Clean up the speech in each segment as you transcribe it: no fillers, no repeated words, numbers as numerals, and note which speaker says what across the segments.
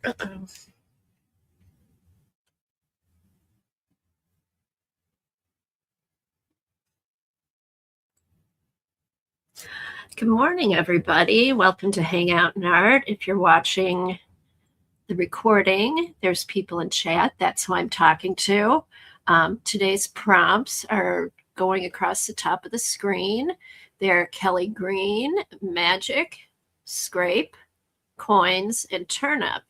Speaker 1: Uh-oh. Good morning, everybody. Welcome to Hangout and Art. If you're watching the recording, there's people in chat. That's who I'm talking to. Today's prompts are going across the top of the screen. They're Kelly Green, Magic, Scrape, Coins, and Turnip.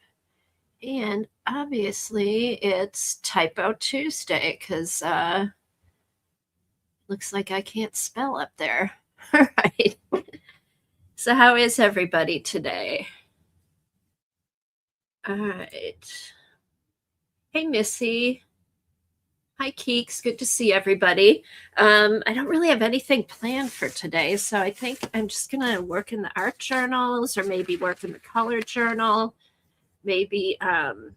Speaker 1: And obviously, it's Typo Tuesday because looks like I can't spell up there. All right. So, how is everybody today? All right. Hey, Missy. Hi, Keeks. Good to see everybody. I don't really have anything planned for today, so I think I'm just going to work in the art journals or maybe work in the color journal. Maybe I've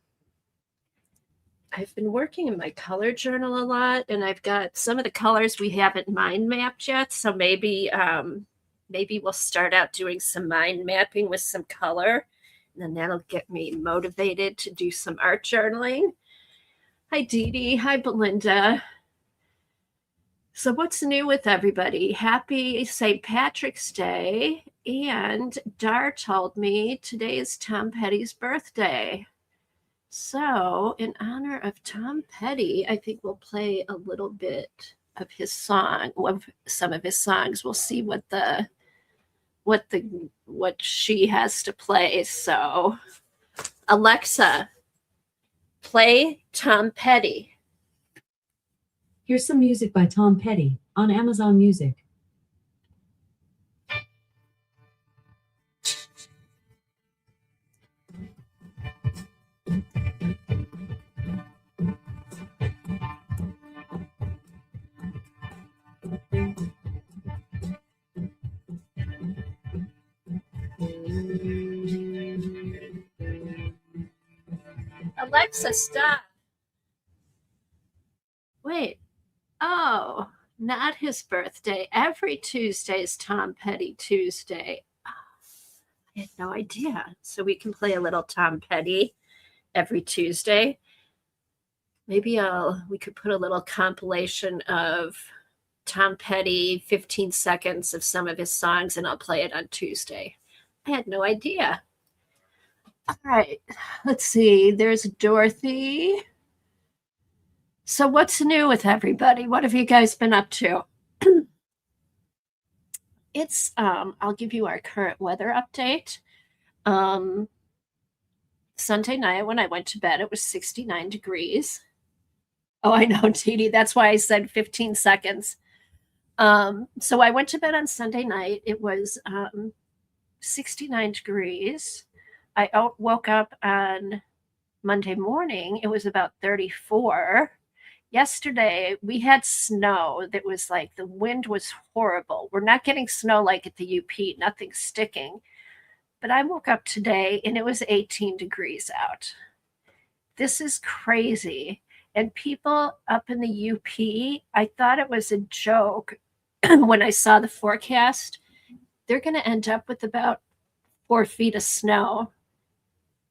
Speaker 1: been working in my color journal a lot, and I've got some of the colors we haven't mind mapped yet. So maybe we'll start out doing some mind mapping with some color, and then that'll get me motivated to do some art journaling. Hi, Dee Dee. Hi, Belinda. So, what's new with everybody? Happy St. Patrick's Day. And Dar told me today is Tom Petty's birthday. So, in honor of Tom Petty, I think we'll play a little bit of his song, of some of his songs. We'll see what she has to play. So, Alexa, play Tom Petty.
Speaker 2: Here's some music by Tom Petty on Amazon Music.
Speaker 1: Alexa, stop. Wait. Oh, not his birthday. Every Tuesday is Tom Petty Tuesday. I had no idea. So we can play a little Tom Petty every Tuesday. Maybe we could put a little compilation of Tom Petty, 15 seconds of some of his songs, and I'll play it on Tuesday. I had no idea. All right, let's see. There's Dorothy. So what's new with everybody? What have you guys been up to? It's I'll give you our current weather update. Sunday night when I went to bed, it was 69 degrees. Oh, I know, TD. That's why I said 15 seconds. So I went to bed on Sunday night. It was 69 degrees. I woke up on Monday morning. It was about 34. Yesterday, we had snow that was like the wind was horrible. We're not getting snow like at the UP, nothing sticking. But I woke up today and it was 18 degrees out. This is crazy. And people up in the UP, I thought it was a joke when I saw the forecast. They're going to end up with about 4 feet of snow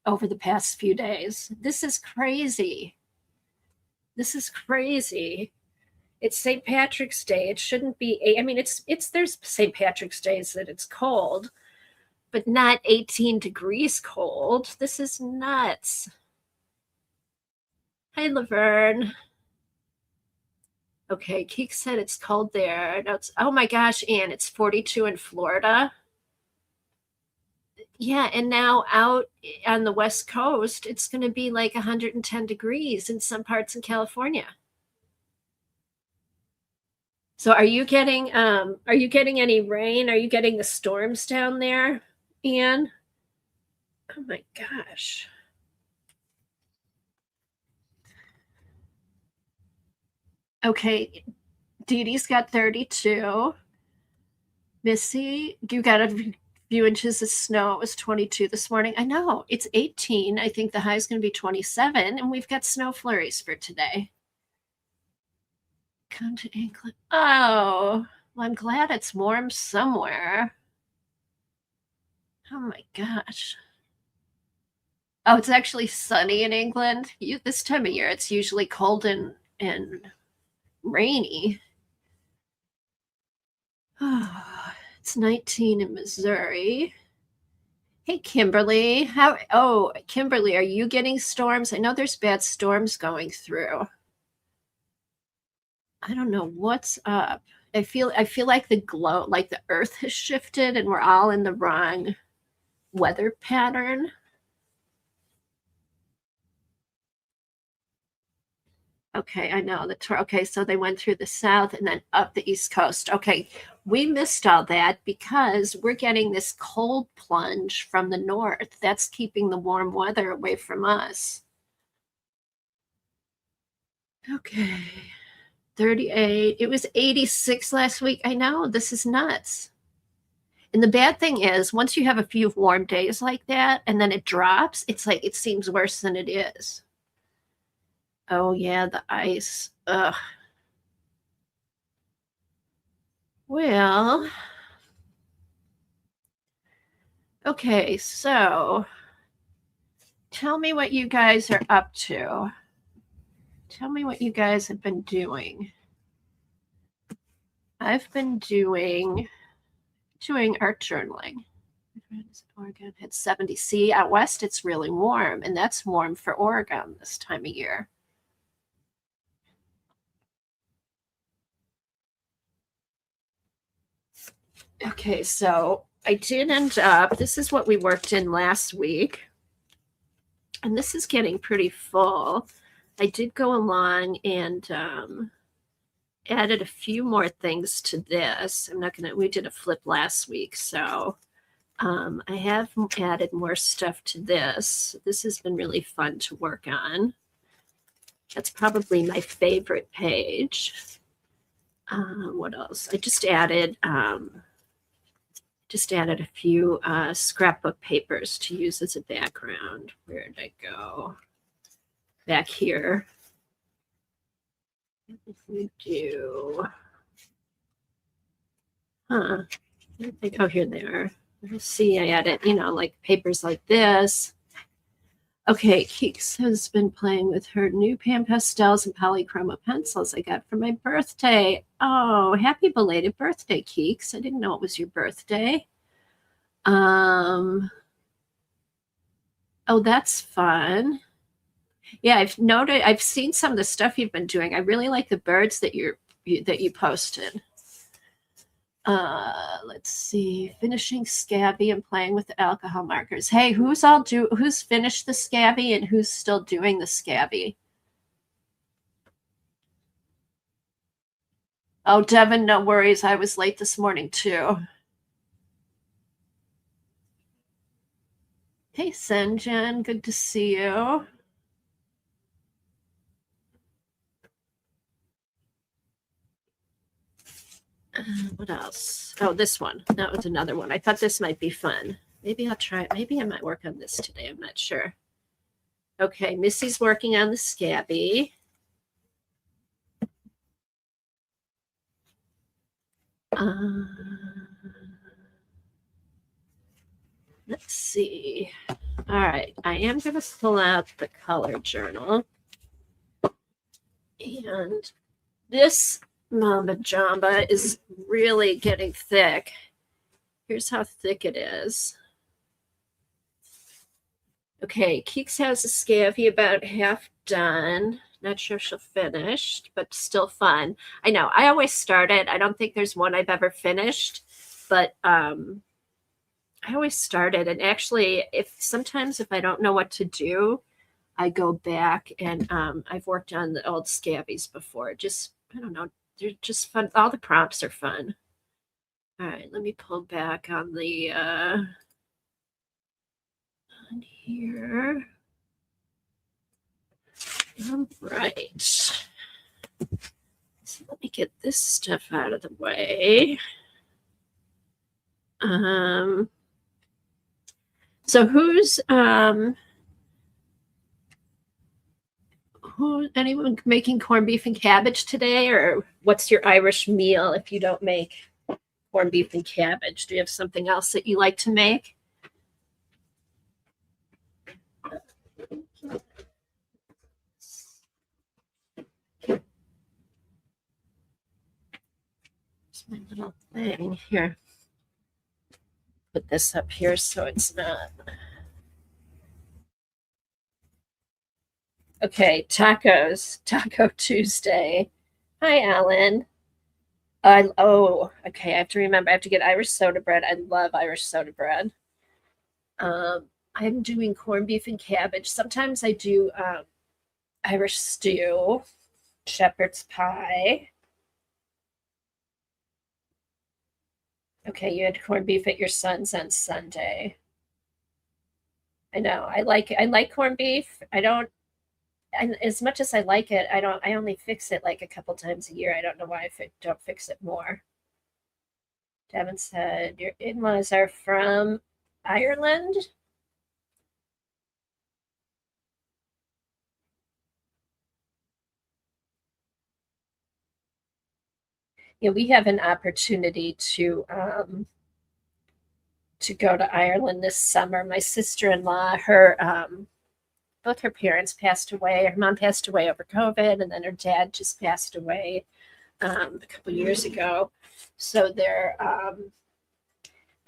Speaker 1: over the past few days. This is crazy. This is crazy. It's St. Patrick's Day. It shouldn't be. I mean, it's there's St. Patrick's Days that it's cold, but not 18 degrees cold. This is nuts. Hi, Laverne. Okay, Keek said it's cold there. No, oh my gosh, Anne, it's 42 in Florida. Yeah, and now out on the West Coast, it's going to be like 110 degrees in some parts in California. So are you getting any rain? Are you getting the storms down there, Anne? Oh my gosh. Okay, Dee Dee's got 32. Missy, you got a few inches of snow. It was 22 this morning. I know it's 18. I think the high is going to be 27, and we've got snow flurries for today. Come to England. Oh, well, I'm glad it's warm somewhere. Oh my gosh. Oh, it's actually sunny in England. This time of year, it's usually cold and rainy. Oh, it's 19 in Missouri. Hey, Kimberly. Kimberly, are you getting storms? I know there's bad storms going through. I don't know what's up. I feel like the earth has shifted and we're all in the wrong weather pattern. Okay, I know okay, so they went through the south and then up the east coast. Okay, we missed all that because we're getting this cold plunge from the north. That's keeping the warm weather away from us. Okay. 38. It was 86 last week. I know, this is nuts. And the bad thing is, once you have a few warm days like that and then it drops, it's like it seems worse than it is. Oh, yeah, the ice. Ugh. Well, okay, so tell me what you guys are up to. Tell me what you guys have been doing. I've been doing art journaling. Oregon had 70. See, out west it's really warm, and that's warm for Oregon this time of year. Okay, so I did end up, this is what we worked in last week, and this is getting pretty full. I did go along and added a few more things to this. We did a flip last week, so I have added more stuff to this. This has been really fun to work on. That's probably my favorite page. What else? I just added a few scrapbook papers to use as a background. Where did I go? Back here. If we do, I think, oh, here they are. Let's see, I added, like papers like this. Okay, Keeks has been playing with her new pan pastels and polychroma pencils I got for my birthday. Oh, happy belated birthday, Keeks. I didn't know it was your birthday. Oh, that's fun. Yeah, I've seen some of the stuff you've been doing. I really like the birds that you posted. Let's see, finishing Scabby and playing with the alcohol markers. Hey, who's finished the Scabby and who's still doing the Scabby? Oh, Devin, no worries. I was late this morning too. Hey, Senjan, good to see you. What else? Oh, this one. That was another one. I thought this might be fun. Maybe I'll try it. Maybe I might work on this today. I'm not sure. Okay, Missy's working on the Scabby. Let's see. All right, I am going to pull out the color journal. And this Mamba Jamba is really getting thick. Here's how thick it is. Okay, Keeks has a Scabby about half done. Not sure she'll finish, but still fun. I know, I always start it. I don't think there's one I've ever finished, but I always start it. And actually, sometimes if I don't know what to do, I go back and I've worked on the old Scabbies before. I don't know, they're just fun. All the prompts are fun. All right, let me pull back on the on here. All right. So let me get this stuff out of the way. So who's anyone making corned beef and cabbage today, or what's your Irish meal if you don't make corned beef and cabbage? Do you have something else that you like to make? Where's my little thing? Here. Put this up here so it's not. Okay, tacos. Taco Tuesday. Hi, Alan. Okay. I have to remember. I have to get Irish soda bread. I love Irish soda bread. I'm doing corned beef and cabbage. Sometimes I do Irish stew, shepherd's pie. Okay, you had corned beef at your son's on Sunday. I know. I like corned beef. I don't and as much as I like it, I only fix it like a couple times a year. I don't know why don't fix it more. Devin said your in-laws are from Ireland. Yeah, we have an opportunity to go to Ireland this summer. My sister-in-law, her both her parents passed away. Her mom passed away over COVID, and then her dad just passed away a couple years ago. So they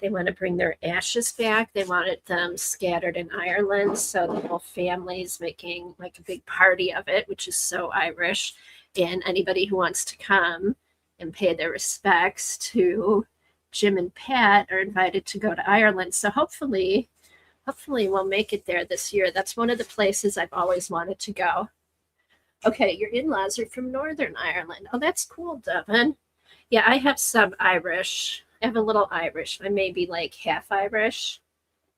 Speaker 1: want to bring their ashes back. They wanted them scattered in Ireland, so the whole family's making like a big party of it, which is so Irish. And anybody who wants to come and pay their respects to Jim and Pat are invited to go to Ireland. So hopefully we'll make it there this year. That's one of the places I've always wanted to go. Okay, your in-laws are from Northern Ireland. Oh, that's cool, Devin. Yeah, I have some Irish. I have a little Irish. I may be like half Irish.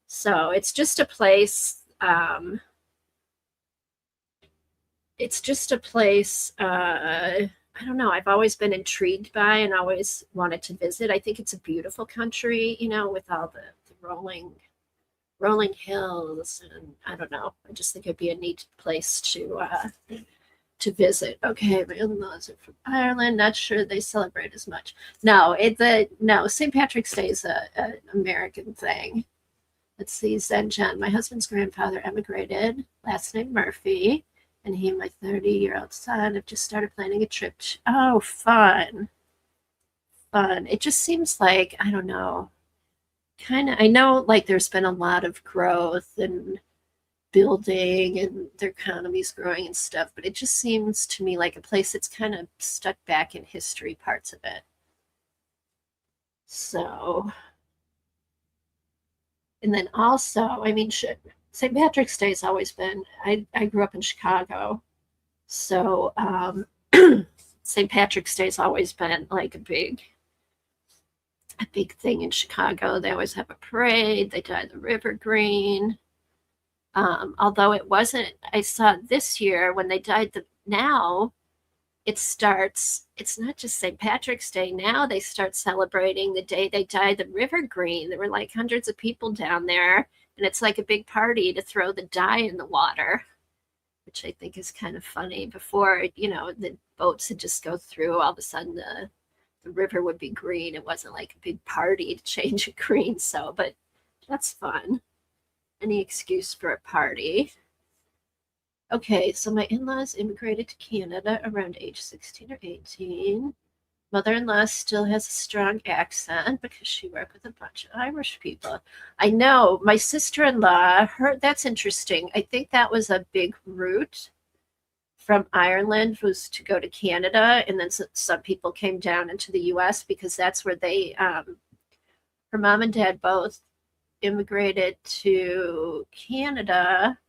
Speaker 1: So it's just a place. It's just a place. I don't know. I've always been intrigued by and always wanted to visit. I think it's a beautiful country, with all the rolling hills, and I don't know. I just think it'd be a neat place to visit. Okay, my in-laws are from Ireland. Not sure they celebrate as much. No, St. Patrick's Day is an American thing. Let's see, Zen John. My husband's grandfather emigrated, last name Murphy, and he and my 30-year-old son have just started planning a trip. Oh, fun. Fun. It just seems like, I don't know, kind of, I know like there's been a lot of growth and building and their economy's growing and stuff, but it just seems to me like a place that's kind of stuck back in history parts of it. So, and then also, I mean, St. Patrick's Day has always been, I grew up in Chicago. So, St. Patrick's Day has always been like a big thing in Chicago. They always have a parade. They dye the river green. Although it wasn't, I saw this year when they dyed now it's not just St. Patrick's Day. Now they start celebrating the day they dyed the river green. There were like hundreds of people down there, and it's like a big party to throw the dye in the water, which I think is kind of funny. Before, the boats would just go through, all of a sudden the river would be green. It wasn't like a big party to change it green. So, but that's fun. Any excuse for a party. Okay, so my in-laws immigrated to Canada around age 16 or 18. Mother-in-law still has a strong accent because she worked with a bunch of Irish people. I know my sister-in-law, that's interesting. I think that was a big route from Ireland was to go to Canada, and then some people came down into the US because that's where her mom and dad both immigrated to Canada,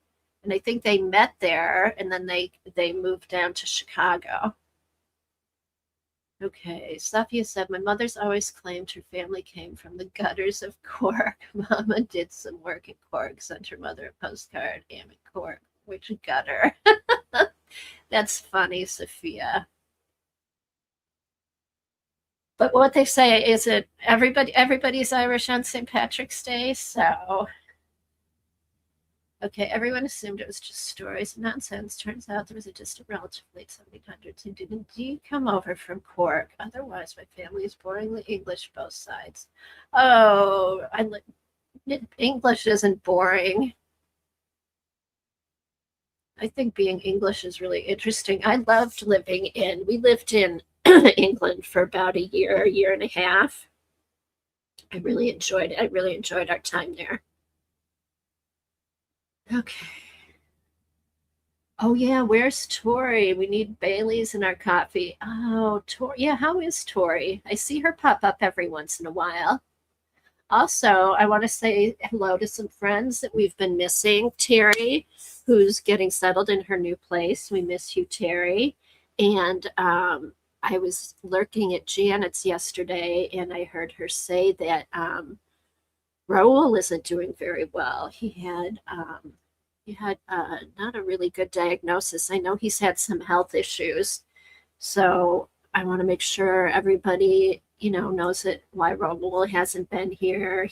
Speaker 1: and I think they met there, and then they moved down to Chicago. Okay, Safia said, my mother's always claimed her family came from the gutters of Cork. Mama did some work in Cork, sent her mother a postcard, am in Cork, which gutter. That's funny, Sophia. But what they say is that everybody's Irish on St. Patrick's Day, so okay, everyone assumed it was just stories and nonsense. Turns out there was a distant relative late 1700s who did indeed come over from Cork. Otherwise, my family is boringly English, both sides. Oh, English isn't boring. I think being English is really interesting. We lived in England for about a year and a half. I really enjoyed it. I really enjoyed our time there. Okay. Oh yeah, where's Tori? We need Bailey's in our coffee. Oh, Tori. Yeah, how is Tori? I see her pop up every once in a while. Also, I want to say hello to some friends that we've been missing. Terry, who's getting settled in her new place. We miss you, Terry. And I was lurking at Janet's yesterday, and I heard her say that Raul isn't doing very well. He had not a really good diagnosis. I know he's had some health issues, so I want to make sure everybody, knows it why Raul hasn't been here.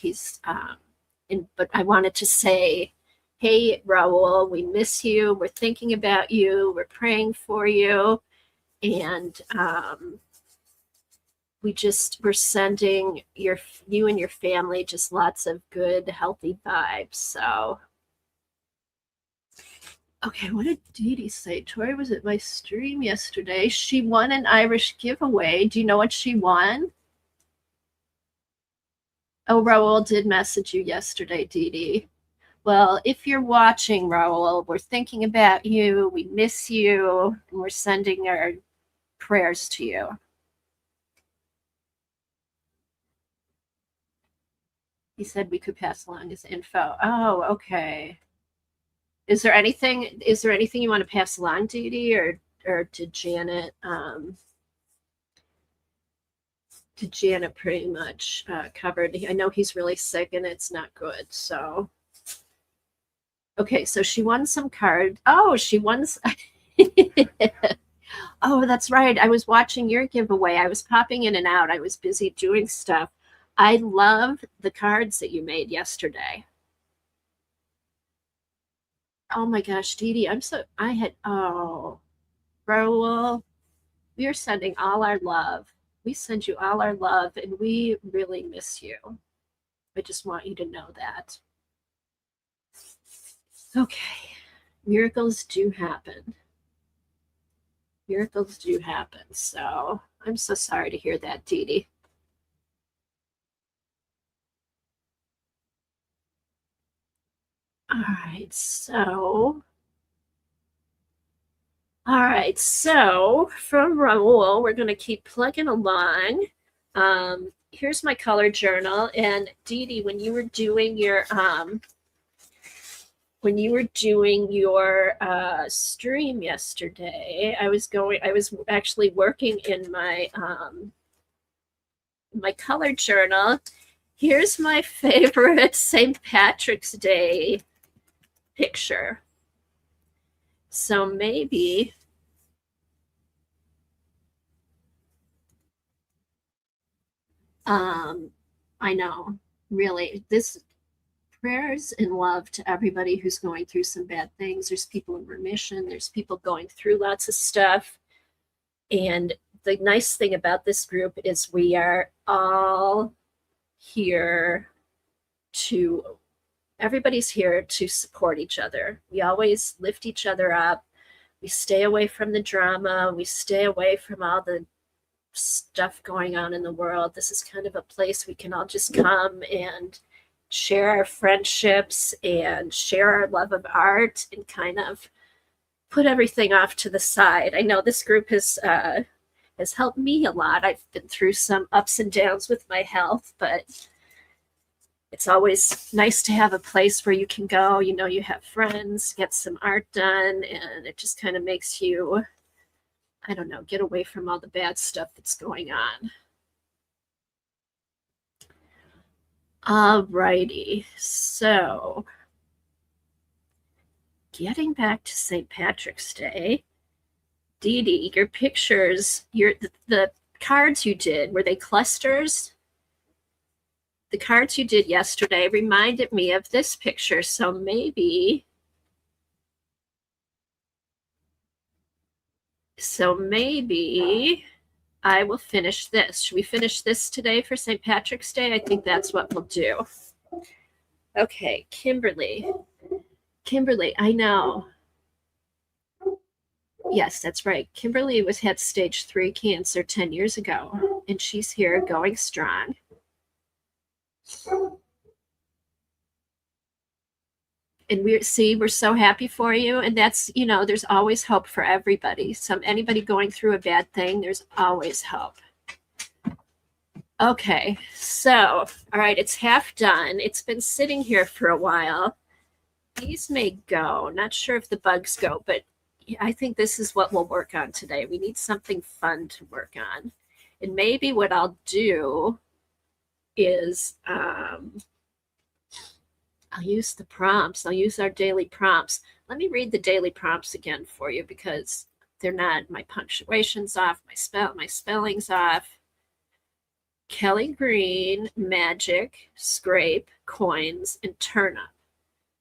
Speaker 1: But I wanted to say, hey, Raul, we miss you. We're thinking about you. We're praying for you, and we're sending you and your family just lots of good, healthy vibes. So. Okay, what did Dee Dee say? Tori was at my stream yesterday. She won an Irish giveaway. Do you know what she won? Oh, Raul did message you yesterday, Dee Dee. Well, if you're watching, Raul, we're thinking about you. We miss you. And we're sending our prayers to you. He said we could pass along his info. Oh, okay. Is there anything you want to pass along, Dee Dee, or did Janet pretty much covered? I know he's really sick and it's not good. So okay, so she won some card. Oh, she won. Oh, that's right. I was watching your giveaway. I was popping in and out. I was busy doing stuff. I love the cards that you made yesterday. Oh my gosh, Dee Dee, Raul, we are sending all our love. We send you all our love, and we really miss you. I just want you to know that. Okay, miracles do happen. Miracles do happen. So I'm so sorry to hear that, Dee Dee. All right, so from Raul, we're going to keep plugging along. Here's my color journal. And Dee Dee, when you were doing your stream yesterday, I was actually working in my my color journal. Here's my favorite St. Patrick's Day picture. So maybe I know, really, this prayers and love to everybody who's going through some bad things. There's people in remission, there's people going through lots of stuff. And the nice thing about this group is we are all here everybody's here to support each other. We always lift each other up. We stay away from the drama. We stay away from all the stuff going on in the world. This is kind of a place we can all just come and share our friendships and share our love of art and kind of put everything off to the side. I know this group has helped me a lot. I've been through some ups and downs with my health, but it's always nice to have a place where you can go, you have friends, get some art done, and it just kind of makes you, I don't know, get away from all the bad stuff that's going on. All righty, so getting back to St. Patrick's Day, Dee Dee, your pictures, the cards you did, were they clusters? The cards you did yesterday reminded me of this picture, so maybe I will finish this. Should we finish this today for St. Patrick's Day? I think that's what we'll do. Okay, Kimberly, I know. Yes, that's right. Kimberly had stage 3 cancer 10 years ago, and she's here going strong. And we're so happy for you. And that's, there's always hope for everybody. Anybody going through a bad thing, there's always hope. Okay, so, all right, it's half done. It's been sitting here for a while. These may go. Not sure if the bugs go, but I think this is what we'll work on today. We need something fun to work on. And maybe what I'll do is I'll use the prompts. I'll use our daily prompts. Let me read the daily prompts again for you because they're not, my punctuation's off, my spelling's off. Kelly Green, magic, scrape, coins, and turnip.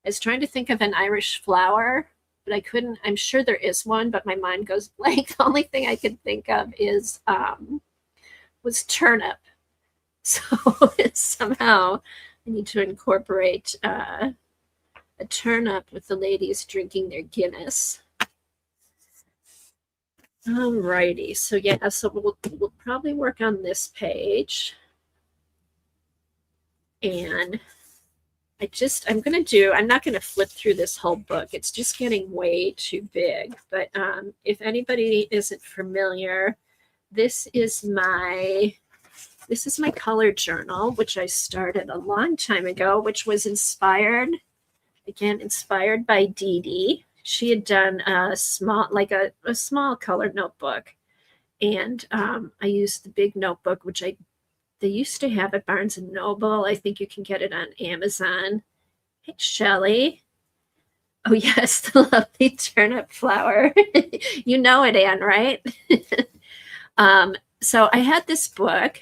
Speaker 1: I was trying to think of an Irish flower, but I couldn't. I'm sure there is one, but my mind goes blank. The only thing I could think of was turnip. So somehow I need to incorporate a turnip with the ladies drinking their Guinness. Alrighty, so yeah, so we'll probably work on this page. And I'm not gonna flip through this whole book. It's just getting way too big. But if anybody isn't familiar, this is my color journal, which I started a long time ago, which was inspired by Dee Dee. She had done a small color notebook, and I used the big notebook, which they used to have at Barnes and Noble. I think you can get it on Amazon. Hey, Shelley. Oh yes, the lovely turnip flower. You know it, Anne, right? So I had this book,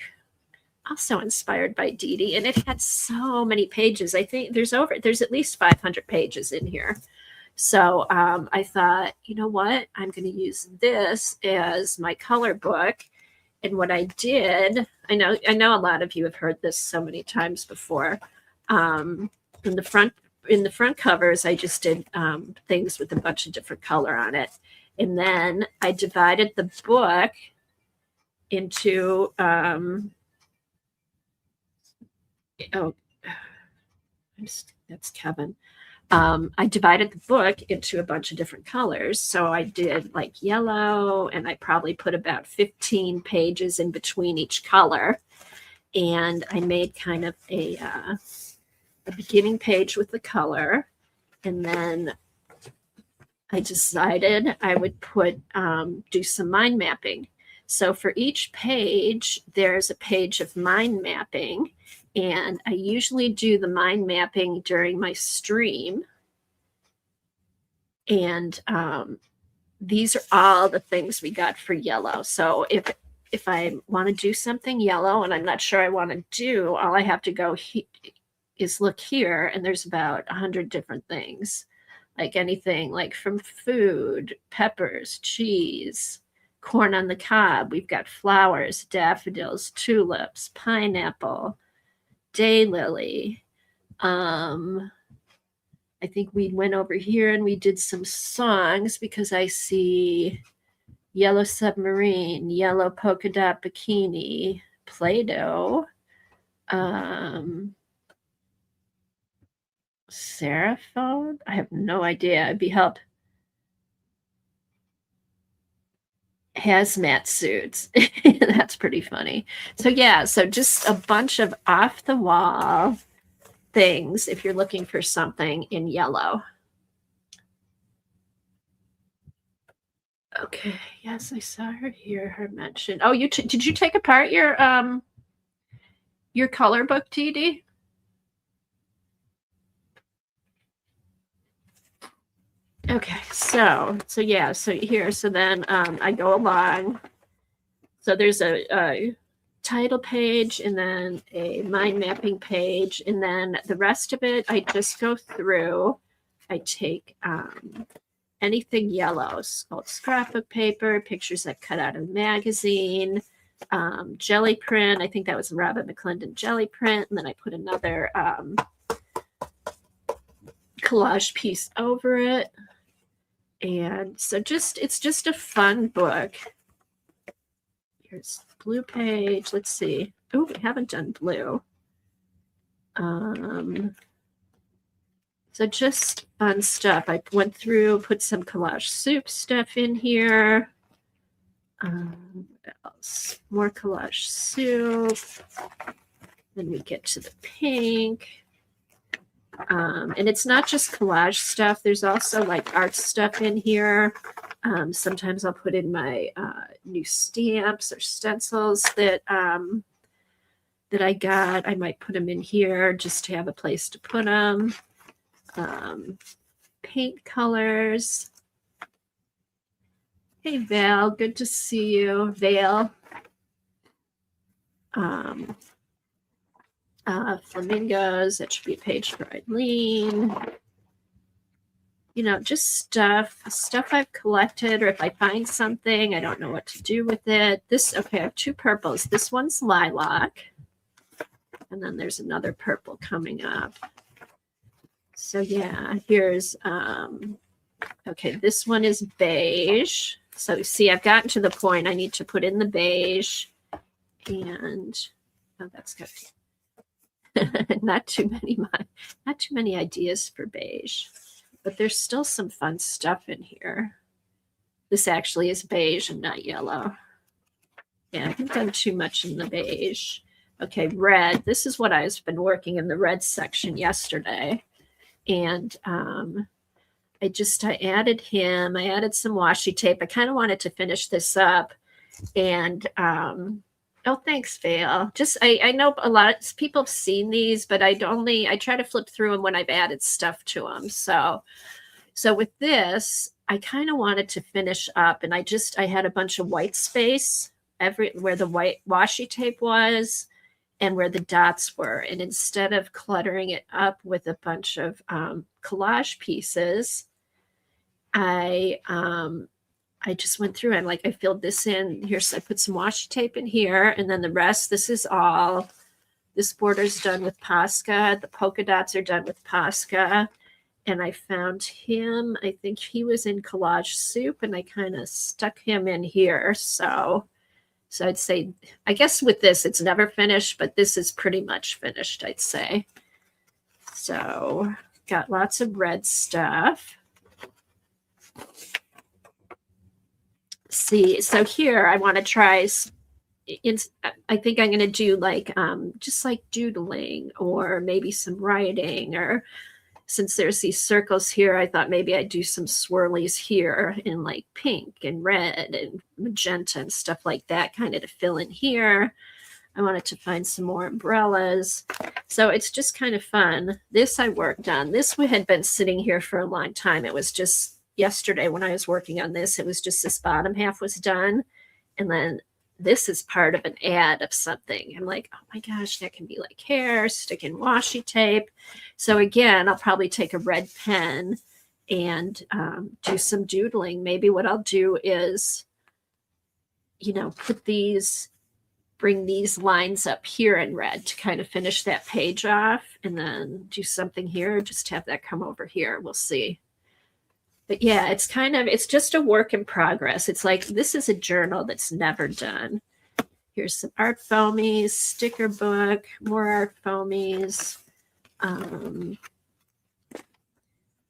Speaker 1: also inspired by Dee Dee, and it had so many pages. I think there's at least 500 pages in here. So I thought, you know what? I'm going to use this as my color book. And what I did, I know a lot of you have heard this so many times before. In the front covers, I just did things with a bunch of different color on it. And then I divided the book into that's Kevin. I divided the book into a bunch of different colors. So I did like yellow, and I probably put about 15 pages in between each color. And I made kind of a beginning page with the color. And then I decided I would do some mind mapping. So for each page, there's a page of mind mapping. And I usually do the mind mapping during my stream. And these are all the things we got for yellow. So if I want to do something yellow and I'm not sure I want to do, all I have to go is look here, and there's about 100 different things. Like anything like from food, peppers, cheese, corn on the cob. We've got flowers, daffodils, tulips, pineapple, daylily. I think we went over here and we did some songs because I see Yellow Submarine, Yellow Polka Dot Bikini, Play-Doh, Seraphone. I have no idea. It'd be help. Hazmat suits. That's pretty funny. So yeah, so just a bunch of off the wall things if you're looking for something in yellow. Okay, yes, I saw her mention. Oh, did you take apart your color book, TD? Okay, so here, so then I go along. So there's a title page and then a mind mapping page, and then the rest of it I just go through. I take anything yellow, old scrapbook paper, pictures I cut out of the magazine, jelly print. I think that was Robert McClendon jelly print, and then I put another collage piece over it. And so it's just a fun book. Here's the blue page. Let's see. Oh, we haven't done blue. So just fun stuff. I went through, put some Collage Soup stuff in here. What else? More Collage Soup. Then we get to the pink. And it's not just collage stuff. There's also like art stuff in here. Sometimes I'll put in my new stamps or stencils that I got. I might put them in here just to have a place to put them. Paint colors. Hey, Val, good to see you. Vale. Flamingos, that should be a page for Eileen. You know, just stuff I've collected, or if I find something, I don't know what to do with it. Okay, I have two purples. This one's lilac, and then there's another purple coming up. So yeah, here's, okay, this one is beige. So you see, I've gotten to the point I need to put in the beige, and, oh, that's good. not too many ideas for beige, but there's still some fun stuff in here. This actually is beige and not yellow. Yeah, I haven't done too much in the beige. Okay, red. This is what I've been working in the red section yesterday. And I added him. I added some washi tape. I kind of wanted to finish this up. And oh, thanks, Vale. I know a lot of people have seen these, but I try to flip through them when I've added stuff to them. So with this, I kind of wanted to finish up, and I had a bunch of white space where the white washi tape was and where the dots were. And instead of cluttering it up with a bunch of collage pieces, I just went through and I filled this in here. So I put some washi tape in here, and then the rest, this border's done with Posca. The polka dots are done with Posca. And I found him, I think he was in Collage Soup, and I kind of stuck him in here. So I'd say, I guess with this, it's never finished, but this is pretty much finished, I'd say. So got lots of red stuff. See, so here I want to try, I think I'm going to do just like doodling, or maybe some writing, or since there's these circles here, I thought maybe I'd do some swirlies here in like pink and red and magenta and stuff like that, kind of to fill in here. I wanted to find some more umbrellas. So it's just kind of fun. This I worked on. This had been sitting here for a long time. It was just yesterday when I was working on this, it was just this bottom half was done. And then this is part of an ad of something. I'm like, oh my gosh, that can be like hair, stick in washi tape. So again, I'll probably take a red pen and do some doodling. Maybe what I'll do is, bring these lines up here in red to kind of finish that page off, and then do something here, just have that come over here. We'll see. But yeah, it's just a work in progress. It's like, this is a journal that's never done. Here's some art foamies, sticker book, more art foamies. When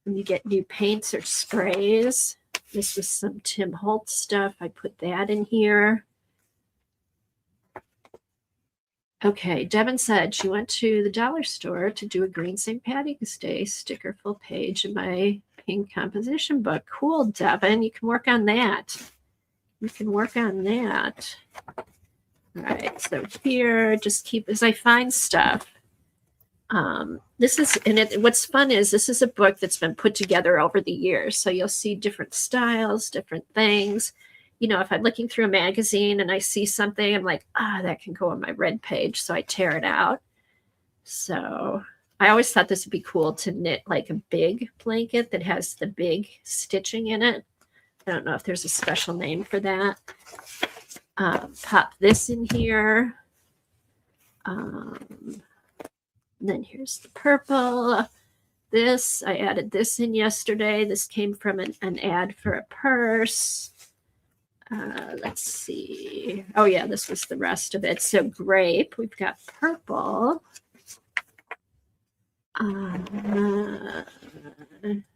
Speaker 1: you get new paints or sprays, this was some Tim Holtz stuff. I put that in here. Okay, Devin said she went to the dollar store to do a green St. Patty's Day sticker full page in my pink composition book. Cool, Devin. You can work on that. All right, so here, just keep as I find stuff. What's fun is this is a book that's been put together over the years. So you'll see different styles, different things. If I'm looking through a magazine and I see something, I'm like, that can go on my red page. So I tear it out. So I always thought this would be cool to knit like a big blanket that has the big stitching in it. I don't know if there's a special name for that. Pop this in here. Then here's the purple. this. I added this in yesterday. This came from an ad for a purse. Let's see. Oh yeah, this was the rest of it. So grape, we've got purple.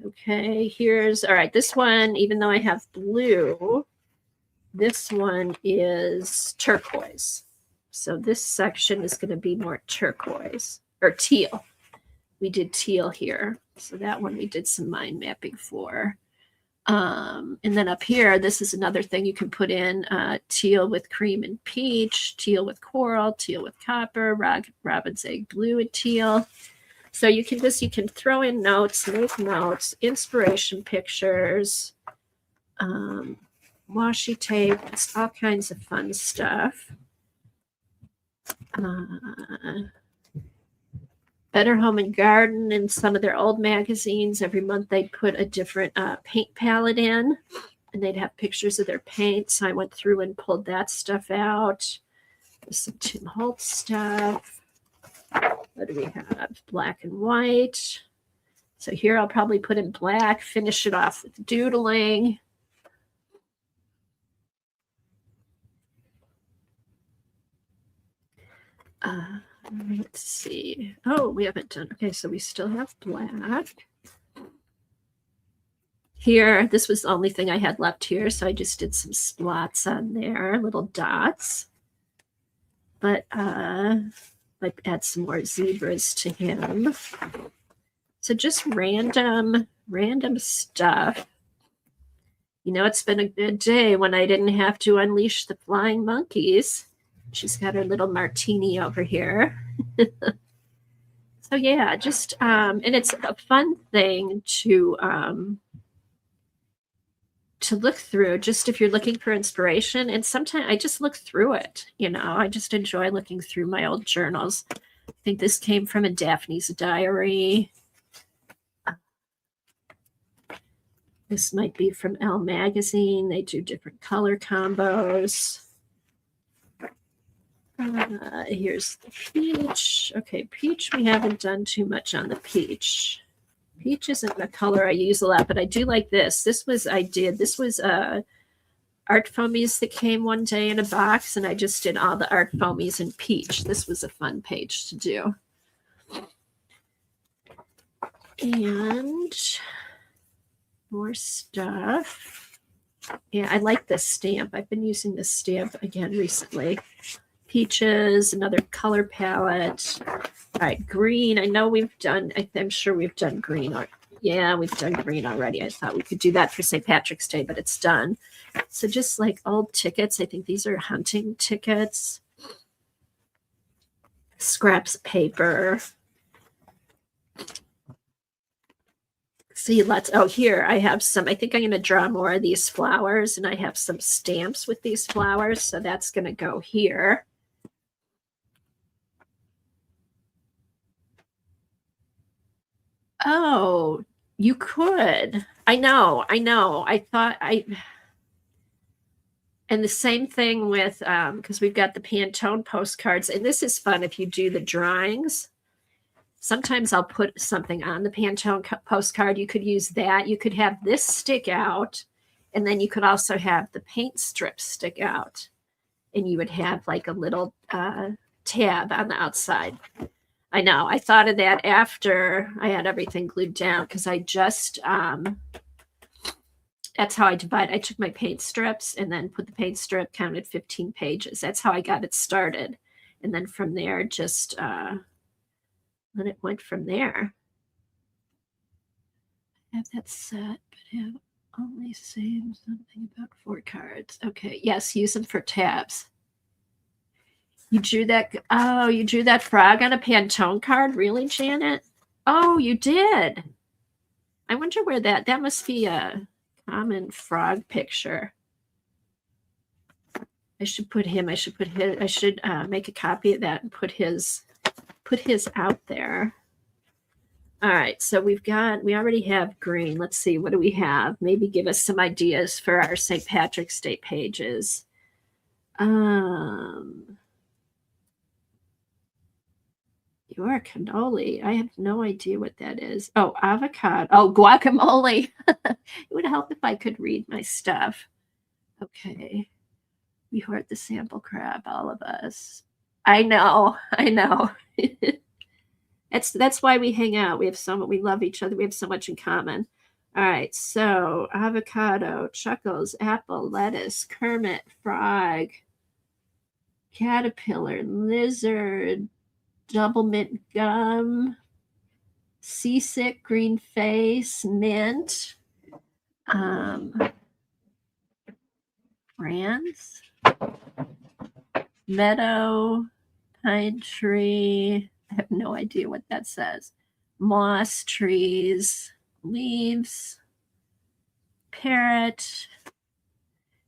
Speaker 1: Okay, here's, all right, this one, even though I have blue, this one is turquoise. So this section is going to be more turquoise or teal. We did teal here. So that one we did some mind mapping for. And then up here, this is another thing you can put in teal with cream and peach, teal with coral, teal with copper, robin's egg blue and teal. So you can throw in notes, make notes, inspiration pictures, washi tape, it's all kinds of fun stuff. Better Home and Garden and some of their old magazines, every month they'd put a different paint palette in, and they'd have pictures of their paint. So I went through and pulled that stuff out. There's some Tim Holtz stuff. What do we have? Black and white. So here I'll probably put in black, finish it off with doodling. Let's see. Oh, we haven't done. Okay, so we still have black. Here, this was the only thing I had left here, so I just did some splots on there, little dots. But might add some more zebras to him. So just random stuff. You know, it's been a good day when I didn't have to unleash the flying monkeys. She's got her little martini over here. So yeah, just and it's a fun thing to look through, just if you're looking for inspiration. And sometimes I just look through it, you know, I just enjoy looking through my old journals. I think this came from a Daphne's diary. This might be from Elle magazine. They do different color combos. Here's the peach. Okay, peach, we haven't done too much on the peach. Peach isn't a color I use a lot, but I do like this. This was art foamies that came one day in a box, and I just did all the art foamies in peach. This was a fun page to do. And more stuff. Yeah, I like this stamp. I've been using this stamp again recently. Peaches, another color palette. All right, green. I know we've done, I'm sure we've done green. Yeah, we've done green already. I thought we could do that for St. Patrick's Day, but it's done. So just like old tickets. I think these are hunting tickets. Scraps of paper. See, here I have some, I think I'm going to draw more of these flowers, and I have some stamps with these flowers. So that's going to go here. Oh, you could. I know. And the same thing with, because we've got the Pantone postcards, and this is fun if you do the drawings. Sometimes I'll put something on the Pantone postcard. You could use that. You could have this stick out, and then you could also have the paint strips stick out, and you would have like a little tab on the outside. I know. I thought of that after I had everything glued down, because I just, that's how I divide. I took my paint strips and then put the paint strip, counted 15 pages. That's how I got it started. And then from there, just, then it went from there. I have that set, but have only saved something about 4 cards. Okay. Yes. Use them for tabs. You drew that. Oh, you drew that frog on a Pantone card? Really, Janet? Oh, you did. I wonder where that must be a common frog picture. I should put him. I should make a copy of that and put his out there. All right. So we already have green. Let's see. What do we have? Maybe give us some ideas for our St. Patrick's Day pages. You Your cannoli. I have no idea what that is. Oh, avocado. Oh, guacamole. It would help if I could read my stuff. Okay. We hoard the sample crab, all of us. I know. I know. That's why we hang out. We love each other. We have so much in common. All right. So avocado, chuckles, apple, lettuce, Kermit, frog, caterpillar, lizard, double mint gum, seasick, green face, mint, France, meadow, pine tree. I have no idea what that says. Moss trees, leaves, parrot.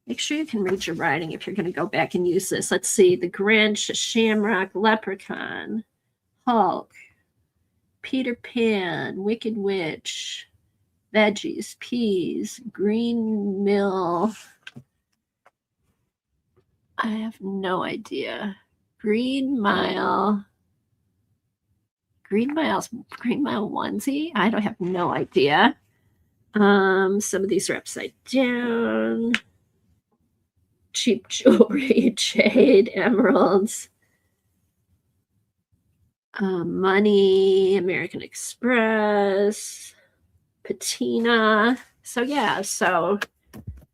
Speaker 1: Make sure you can read your writing if you're going to go back and use this. Let's see. The Grinch, shamrock, leprechaun, Hulk, Peter Pan, Wicked Witch, veggies, peas, green mill. I have no idea. Green Mile onesie. I don't have no idea. Some of these are upside down. Cheap jewelry, jade, emeralds. Money, American Express, patina. So yeah, so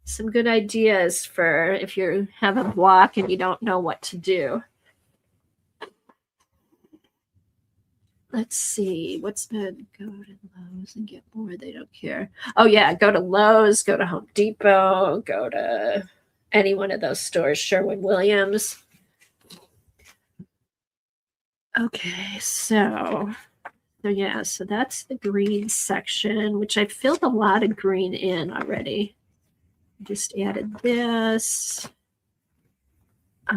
Speaker 1: some good ideas for if you have a block and you don't know what to do. Let's see, what's been, go to Lowe's and get more, they don't care. Oh yeah, go to Lowe's, go to Home Depot, go to any one of those stores, Sherwin-Williams. Okay, so yeah, so that's the green section, which I filled a lot of green in already. Just added this. I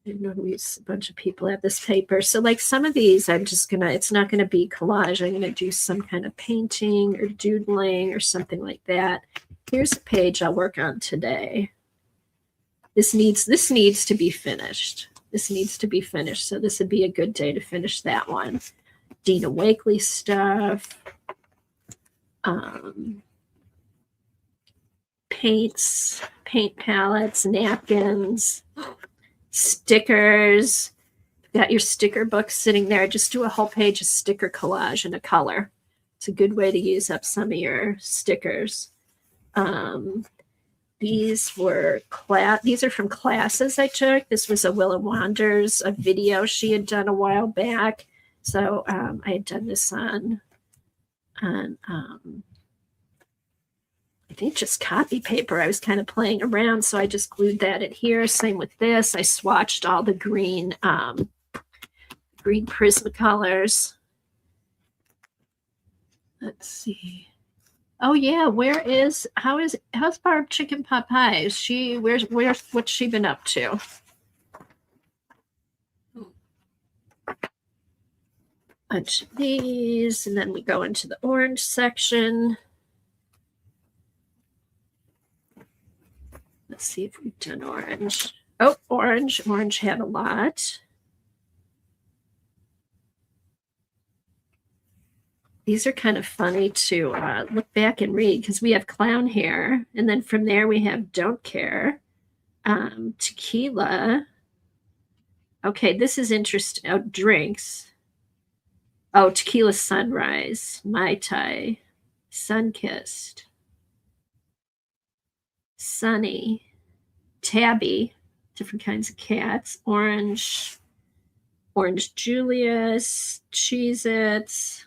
Speaker 1: know a bunch of people have this paper. So like some of these, it's not gonna be collage. I'm gonna do some kind of painting or doodling or something like that. Here's a page I'll work on today. This needs to be finished. This needs to be finished. So this would be a good day to finish that one. Dina Wakely stuff. Paints, paint palettes, napkins, stickers. Got your sticker book sitting there. Just do a whole page of sticker collage in a color. It's a good way to use up some of your stickers. These are from classes I took. This was a Willa Wanders, a video she had done a while back. So I had done this on I think just copy paper. I was kind of playing around, so I just glued that in here. Same with this. I swatched all the green Prismacolors. Let's see. Oh yeah, how's Barb Chicken Pot Pie? What's she been up to? Bunch of these, and then we go into the orange section. Let's see if we've done orange. Oh, orange. Orange had a lot. These are kind of funny to look back and read because we have clown hair. And then from there we have don't care. Tequila. Okay, this is interesting. Oh, drinks. Oh, tequila sunrise. Mai Tai. Sun-kissed. Sunny, Tabby, different kinds of cats, orange Julius, Cheez-Its,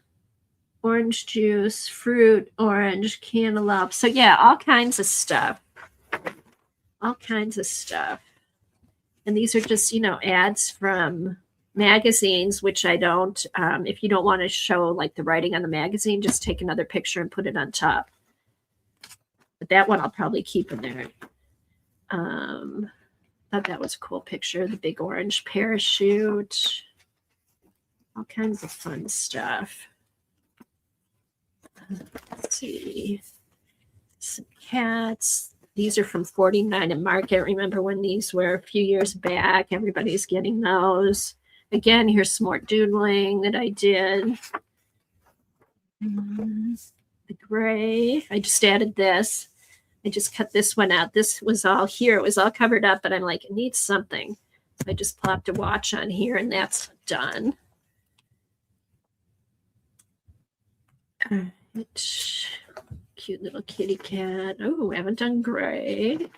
Speaker 1: orange juice, fruit, orange, cantaloupe. So yeah, all kinds of stuff. All kinds of stuff. And these are just, ads from magazines, which I don't, if you don't want to show like the writing on the magazine, just take another picture and put it on top. But that one I'll probably keep in there. Thought that was a cool picture. The big orange parachute. All kinds of fun stuff. Let's see. Some cats. These are from 49 and Market. Remember when these were a few years back? Everybody's getting those. Again, here's some more doodling that I did. The gray, I just added this. I just cut this one out. This was all here. It was all covered up, but I'm like, it needs something. So I just plopped a watch on here, and that's done. All right. Cute little kitty cat. Oh, I haven't done gray.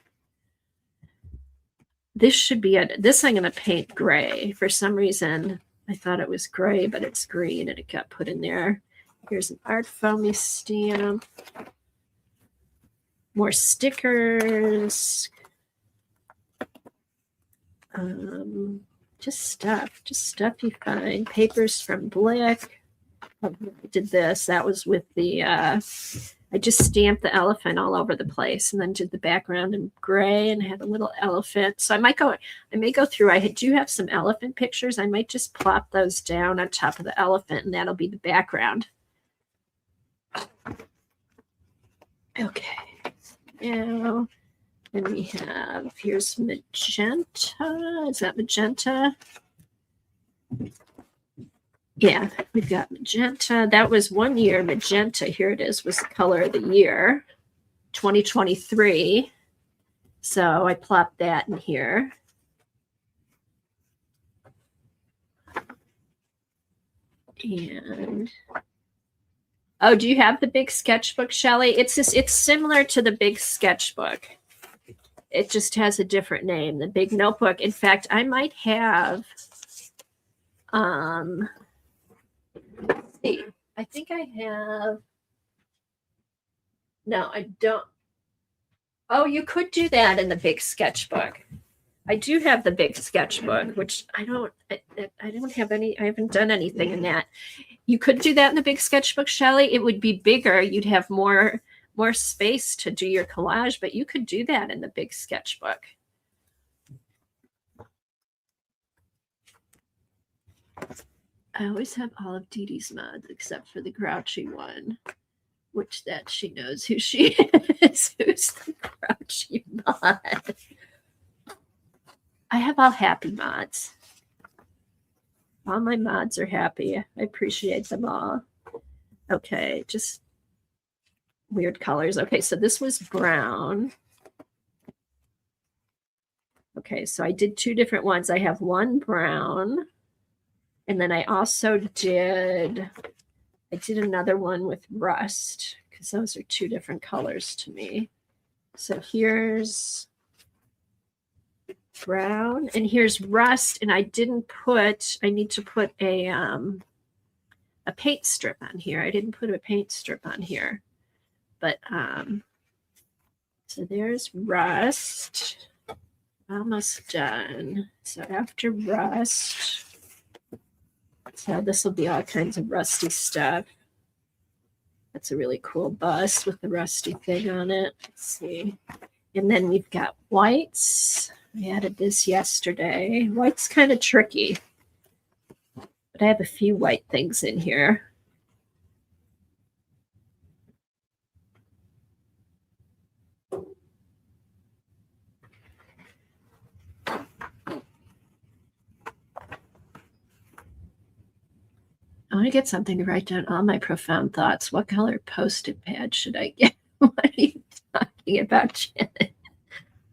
Speaker 1: This should be it. This I'm going to paint gray. For some reason, I thought it was gray, but it's green, and it got put in there. Here's an art foamy stamp. More stickers. Just stuff you find. Papers from Blick. I did this. That was with the, I just stamped the elephant all over the place and then did the background in gray and had a little elephant. So I may go through. I do have some elephant pictures. I might just plop those down on top of the elephant, and that'll be the background. Okay. Now, then we have, here's magenta. Is that magenta? Yeah, we've got magenta. That was 1 year magenta. Here it is, was the color of the year, 2023. So I plopped that in here. And oh, do you have the big sketchbook, Shelley? It's similar to the big sketchbook. It just has a different name, the big notebook. In fact, I might have, let's see, I think I have, no, I don't. Oh, you could do that in the big sketchbook. I do have the big sketchbook, which I don't have any, I haven't done anything in that. You could do that in the big sketchbook, Shelley. It would be bigger. You'd have more space to do your collage, but you could do that in the big sketchbook. I always have all of Dee Dee's mods except for the grouchy one, which that she knows who she is. Who's the grouchy mod? I have all happy mods. All my mods are happy. I appreciate them all. Okay, just weird colors. Okay, so this was brown. Okay, so I did 2 different ones. I have one brown, and then I also did another one with rust, because those are 2 different colors to me. So here's brown, and here's rust, and I need to put a paint strip on here. I didn't put a paint strip on here, but so there's rust, almost done. So after rust, so this will be all kinds of rusty stuff. That's a really cool bus with the rusty thing on it. Let's see. And then we've got whites. I added this yesterday. White's kind of tricky, but I have a few white things in here. I want to get something to write down all my profound thoughts. What color Post-it pad should I get? What are you talking about, Janet?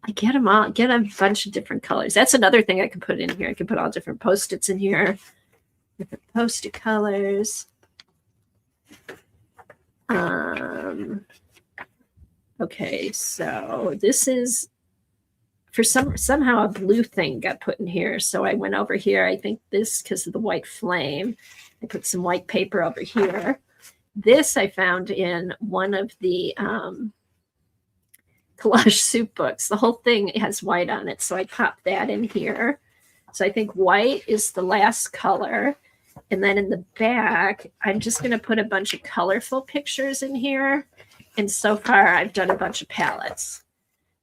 Speaker 1: I get them all. Get a bunch of different colors. That's another thing I can put in here. I can put all different Post-its in here. Different Post-it colors. Okay, so this is, for somehow a blue thing got put in here. So I went over here. I think this, because of the white flame, I put some white paper over here. This I found in one of the collage soup books. The whole thing has white on it, so I popped that in here. So I think white is the last color. And then in the back, I'm just going to put a bunch of colorful pictures in here. And so far, I've done a bunch of palettes.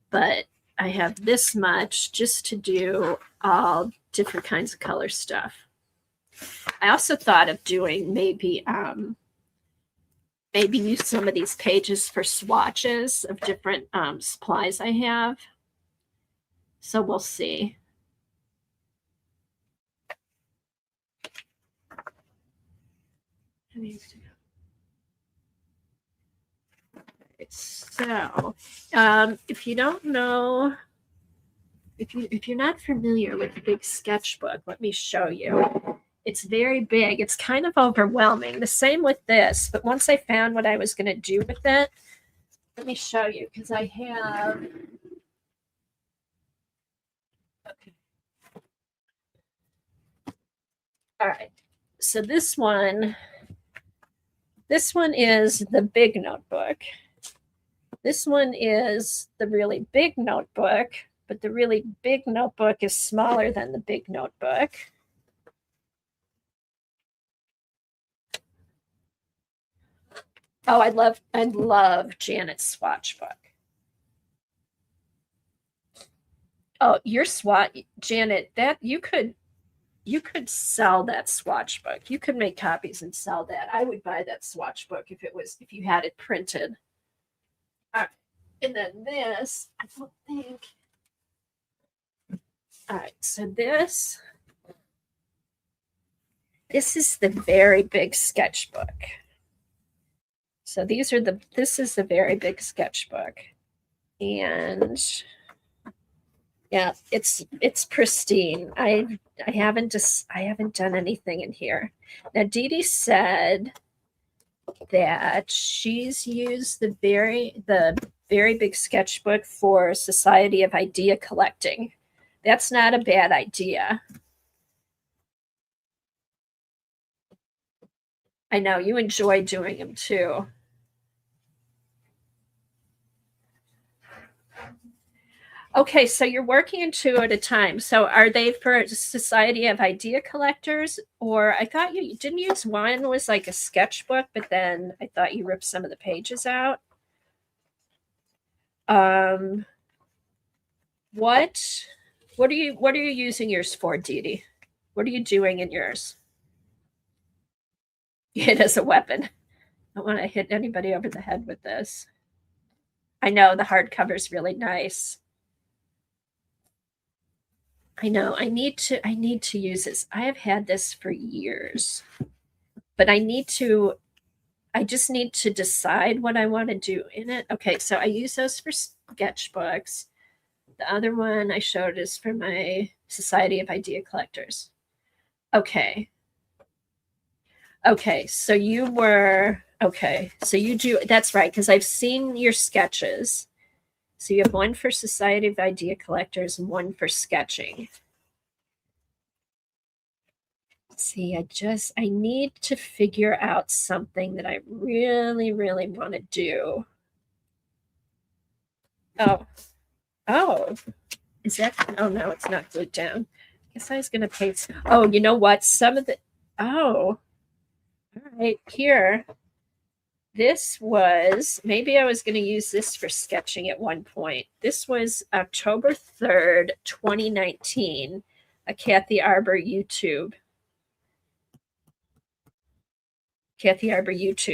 Speaker 1: But I have this much just to do all different kinds of color stuff. I also thought of doing maybe use some of these pages for swatches of different supplies I have. So we'll see. So, if you don't know, if you're not familiar with the big sketchbook, let me show you. It's very big. It's kind of overwhelming. The same with this, but once I found what I was going to do with it, let me show you because I have. Okay. All right. So this one is the big notebook. This one is the really big notebook, but the really big notebook is smaller than the big notebook. Oh, I love Janet's swatch book. Oh, your swatch, Janet, that you could sell that swatch book. You could make copies and sell that. I would buy that swatch book if you had it printed. All right. And then this, I don't think. All right, so this is the very big sketchbook. So this is the very big sketchbook. And yeah, it's pristine. I haven't done anything in here. Now Dee Dee said that she's used the very big sketchbook for Society of Idea Collecting. That's not a bad idea. I know you enjoy doing them too. Okay, so you're working in two at a time. So are they for Society of Idea Collectors? Or I thought you didn't use one was like a sketchbook, but then I thought you ripped some of the pages out. What are you using yours for, Dee Dee? What are you doing in yours? It as a weapon. I don't want to hit anybody over the head with this. I know the hardcover is really nice. I know. I need to use this. I have had this for years. But I just need to decide what I want to do in it. Okay, so I use those for sketchbooks. The other one I showed is for my Society of Idea Collectors. Okay. Okay, so you do, that's right, because I've seen your sketches. So you have one for Society of Idea Collectors and one for sketching. See, I need to figure out something that I really, really want to do. Oh, is that, oh no, it's not glued down. I guess I was going to paste. Oh, you know what? All right, here. Maybe I was going to use this for sketching at one point. This was October 3rd, 2019, a Kathy Arbor YouTube.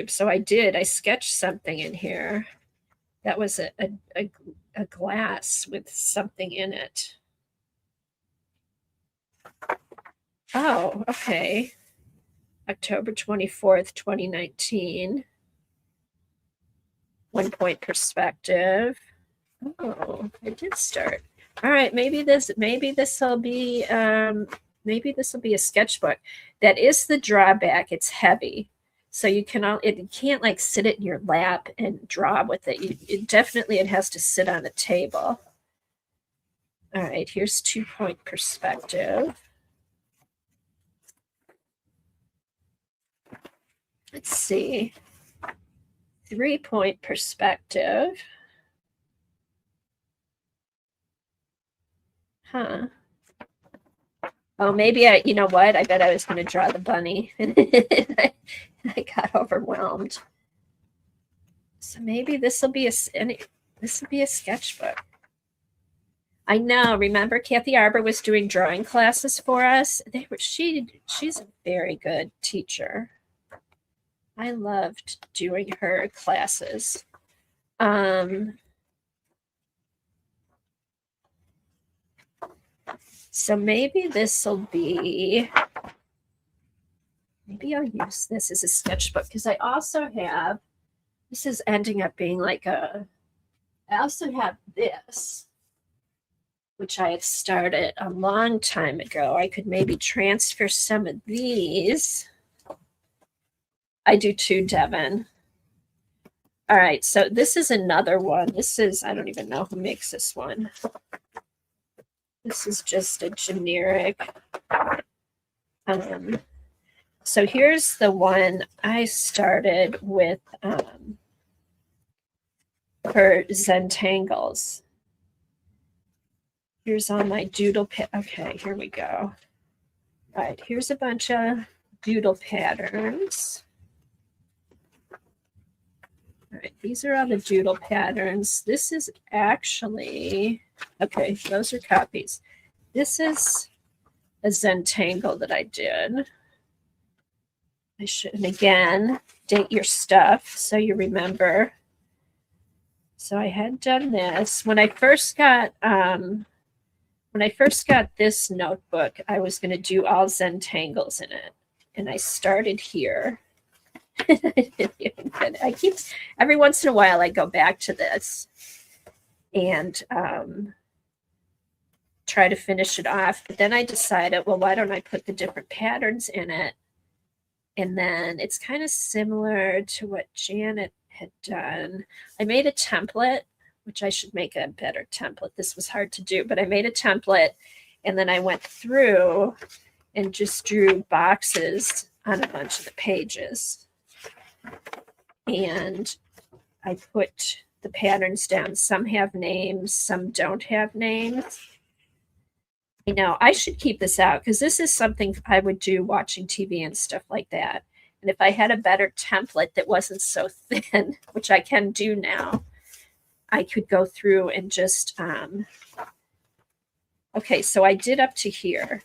Speaker 1: So I sketched something in here. That was a glass with something in it. Oh, okay. October 24th, 2019. 1 point perspective. Oh, I did start. All right, maybe this will be a sketchbook. That is the drawback. It's heavy. So it can't like sit it in your lap and draw with it. It has to sit on a table. All right, here's 2 point perspective. Let's see. 3 point perspective. Huh. Oh, maybe you know what? I bet I was going to draw the bunny and I got overwhelmed. So maybe this will be a sketchbook. I know. Remember, Kathy Arbor was doing drawing classes for us. She's a very good teacher. I loved doing her classes. So maybe this will be maybe I'll use this as a sketchbook because I also have, this is ending up being like I also have this, which I had started a long time ago. I could maybe transfer some of these. I do too, Devin. All right, so this is another one. This is, I don't even know who makes this one. This is just a generic. So here's the one I started with for Zentangles. Here's all my doodle. Okay, here we go. All right, here's a bunch of doodle patterns. All right, these are all the doodle patterns. This is actually, okay, those are copies. This is a Zentangle that I did. I should, and again, date your stuff so you remember. So I had done this. When I first got this notebook, I was going to do all Zentangles in it. And I started here. I keep, every once in a while I go back to this and try to finish it off, but then I decided, well, why don't I put the different patterns in it? And then it's kind of similar to what Janet had done. I made a template, which I should make a better template. This was hard to do, but I made a template and then I went through and just drew boxes on a bunch of the pages. And I put the patterns down. Some have names, some don't have names. You know, I should keep this out because this is something I would do watching TV and stuff like that. And if I had a better template that wasn't so thin, which I can do now, I could go through and just, okay, so I did up to here.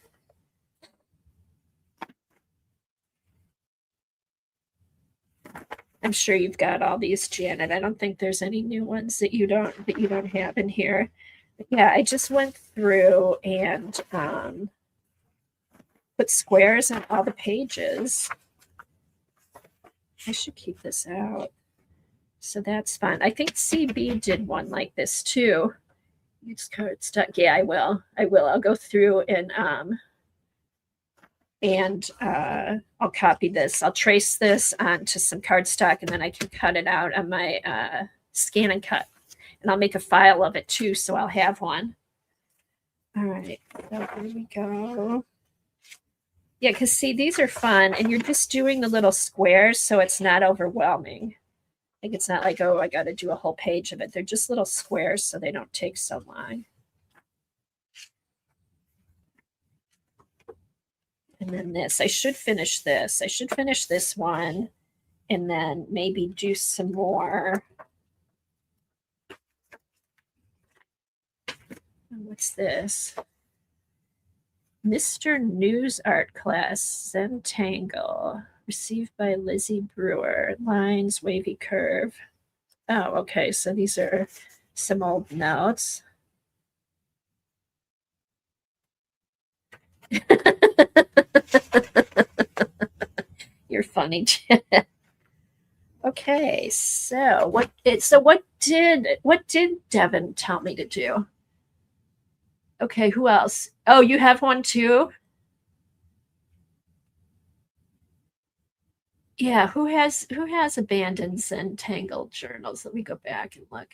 Speaker 1: I'm sure you've got all these, Janet. I don't think there's any new ones that you don't have in here. But yeah, I just went through and put squares on all the pages. I should keep this out. So that's fun. I think CB did one like this too. Use cardstock. Yeah, I will. I'll go through and I'll copy this. I'll trace this onto some cardstock and then I can cut it out on my scan and cut. And I'll make a file of it too, so I'll have one. All right, so here we go. Yeah, because see, these are fun and you're just doing the little squares so it's not overwhelming. Like it's not like, oh, I got to do a whole page of it. They're just little squares so they don't take so long. And then this, I should finish this. I should finish this one and then maybe do some more. What's this? Mr. News Art Class, Zentangle, received by Lizzie Brewer, lines, wavy curve. Oh, okay, so these are some old notes. You're funny, Jen. Okay, so what did Devin tell me to do? Okay, who else? Oh, you have one too? Yeah, who has abandoned Zentangle journals? Let me go back and look.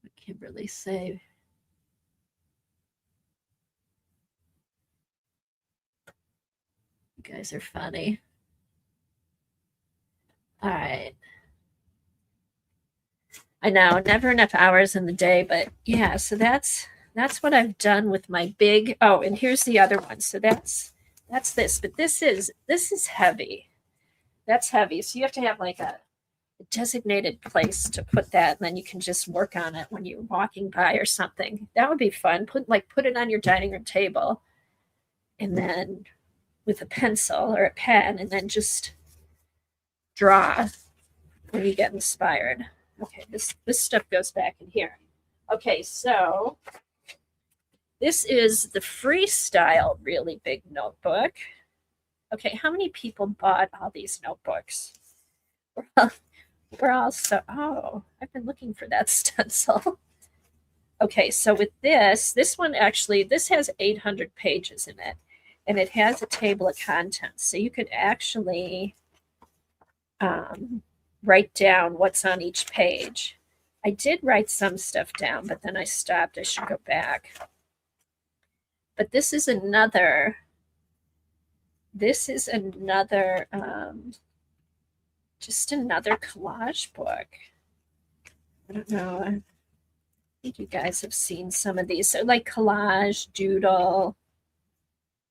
Speaker 1: What Kimberly say? You guys are funny. All right. I know, never enough hours in the day, but yeah, so that's what I've done with my big. Oh, and here's the other one. So that's this, but this is heavy. That's heavy. So you have to have like a designated place to put that, and then you can just work on it when you're walking by or something. That would be fun. Put it on your dining room table, and then with a pencil or a pen, and then just draw when you get inspired. Okay, this stuff goes back in here. Okay, so this is the Freestyle Really Big Notebook. Okay, how many people bought all these notebooks? We're all so, oh, I've been looking for that stencil. Okay, so with this one actually, this has 800 pages in it, and it has a table of contents. So you could actually write down what's on each page. I did write some stuff down, but then I stopped. I should go back. But this is another just another collage book. I don't know. I think you guys have seen some of these. So like collage, doodle.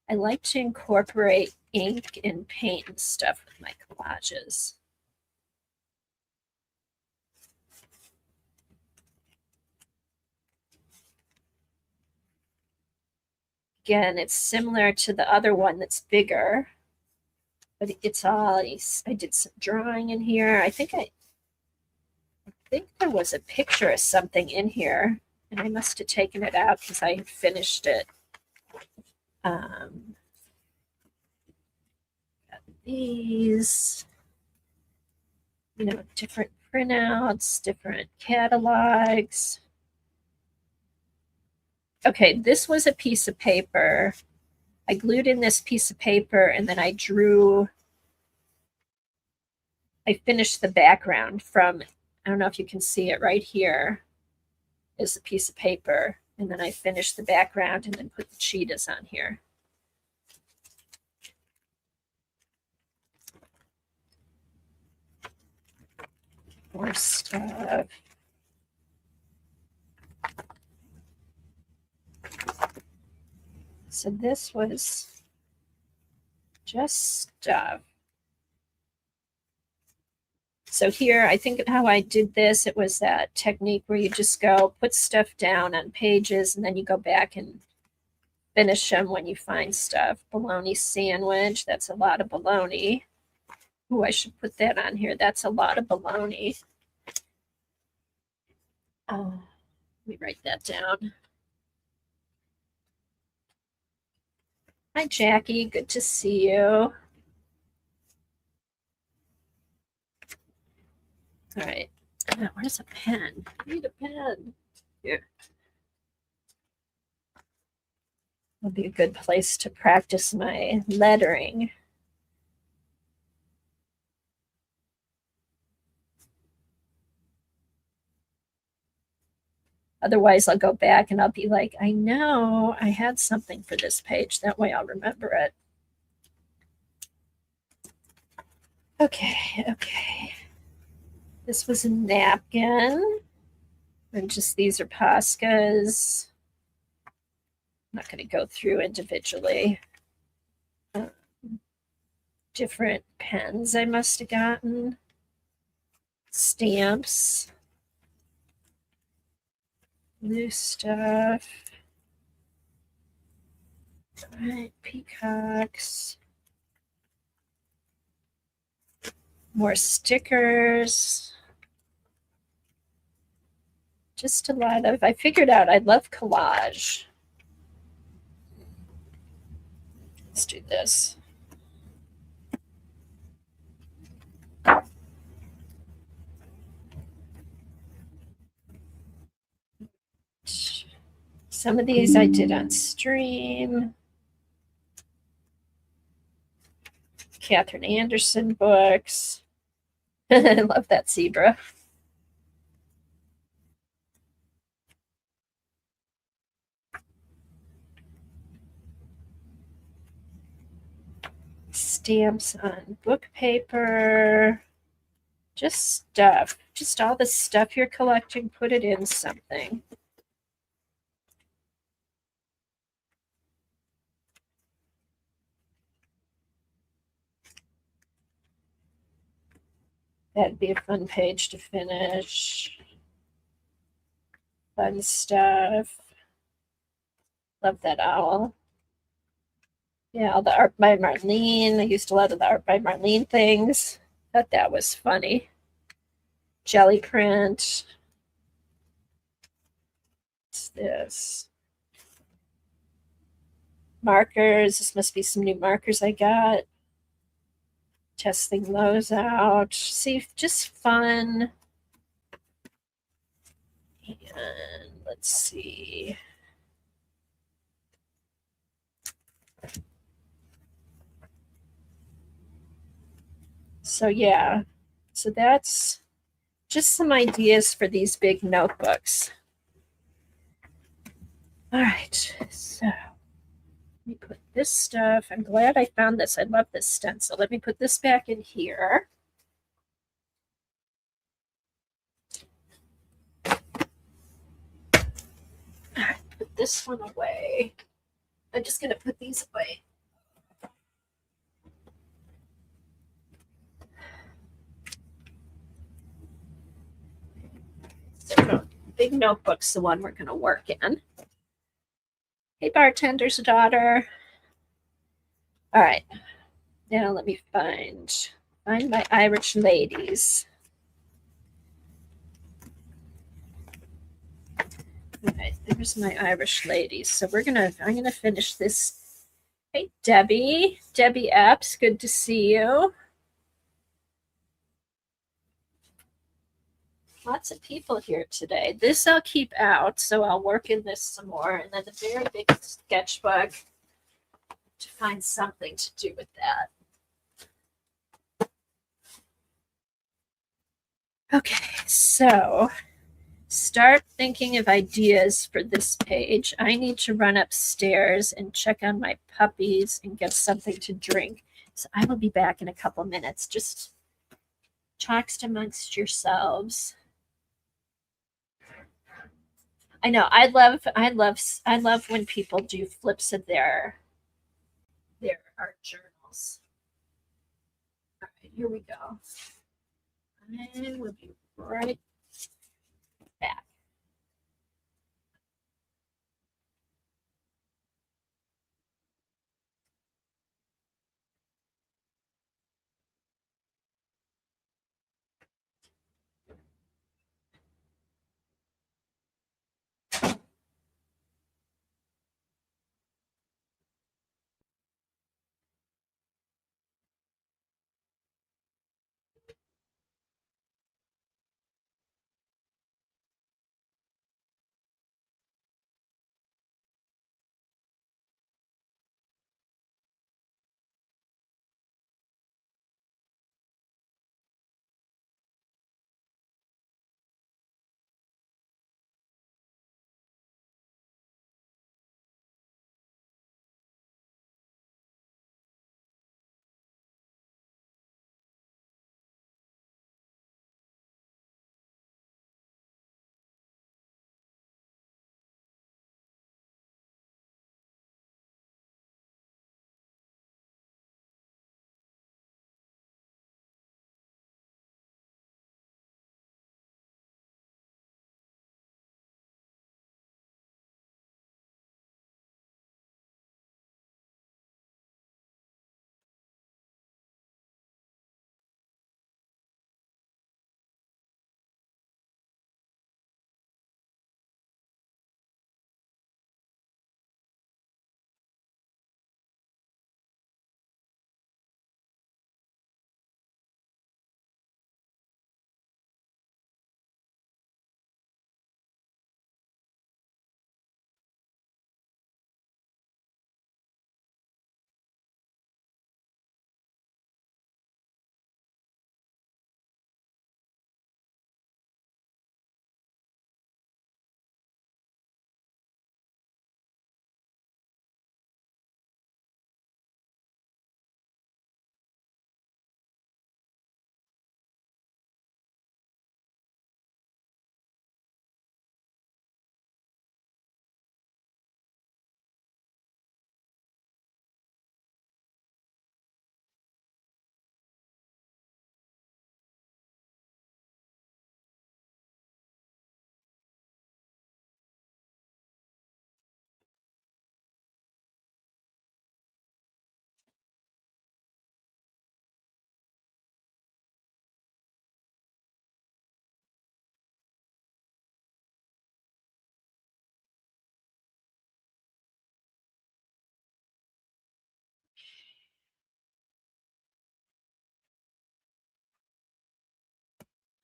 Speaker 1: I like to incorporate ink and paint and stuff with my collages. Again, it's similar to the other one that's bigger, but it's all, I did some drawing in here. I think there was a picture of something in here, and I must have taken it out because I finished it. Got these, different printouts, different catalogs. Okay, this was a piece of paper. I glued in this piece of paper and then I finished the background from, I don't know if you can see it right here is a piece of paper. And then I finished the background and then put the cheetahs on here. More stuff. So this was just stuff. So here, I think how I did this, it was that technique where you just go put stuff down on pages and then you go back and finish them when you find stuff. Bologna sandwich, that's a lot of bologna. Ooh, I should put that on here. That's a lot of bologna. Let me write that down. Hi, Jackie. Good to see you. All right. Where's a pen? I need a pen. Here. Will be a good place to practice my lettering. Otherwise, I'll go back and I'll be like, I know I had something for this page. That way I'll remember it. Okay. This was a napkin. And just these are Poscas. I'm not going to go through individually. Different pens I must have gotten. Stamps. New stuff. All right, peacocks. More stickers. Just a lot of, I figured out I love collage. Let's do this. Some of these I did on stream. Catherine Anderson books. I love that zebra. Stamps on book paper. Just stuff. Just all the stuff you're collecting, put it in something. That'd be a fun page to finish. Fun stuff. Love that owl. Yeah, all the art by Marlene. I used a lot of the art by Marlene things. Thought that was funny. Jelly print. What's this? Markers. This must be some new markers I got. Testing those out. See, just fun. And let's see. So yeah, so that's just some ideas for these big notebooks. All right, so let me put this stuff. I'm glad I found this. I love this stencil. Let me put this back in here. All right, put this one away. I'm just going to put these away. So, big notebook's the one we're going to work in. Hey, bartender's daughter. All right, now let me find my Irish ladies. All right, there's my Irish ladies. So I'm gonna finish this. Hey, Debbie Epps, good to see you. Lots of people here today. This I'll keep out, so I'll work in this some more. And then the very big sketchbook to find something to do with that. Okay, so start thinking of ideas for this page. I need to run upstairs and check on my puppies and get something to drink. So I will be back in a couple minutes. Just text amongst yourselves. I know. I love when people do flips of their art journals. All right, here we go. I will be right back.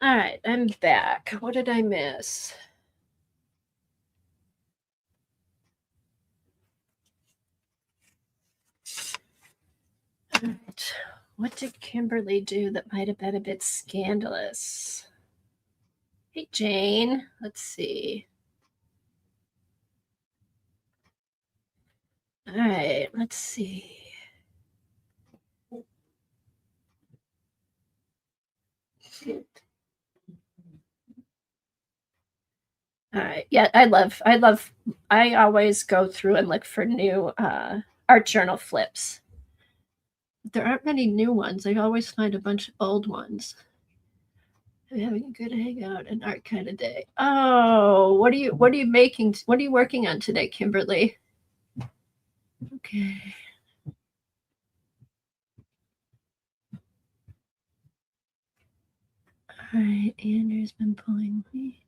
Speaker 1: All right, I'm back. What did I miss? All right. What did Kimberly do that might have been a bit scandalous? Hey, Jane. Let's see. All right, let's see. All right. Yeah, I always go through and look for new art journal flips. There aren't many new ones. I always find a bunch of old ones. I'm having a good hangout and art kind of day. Oh, what are you making? What are you working on today, Kimberly? Okay. All right, Andrew's been pulling me.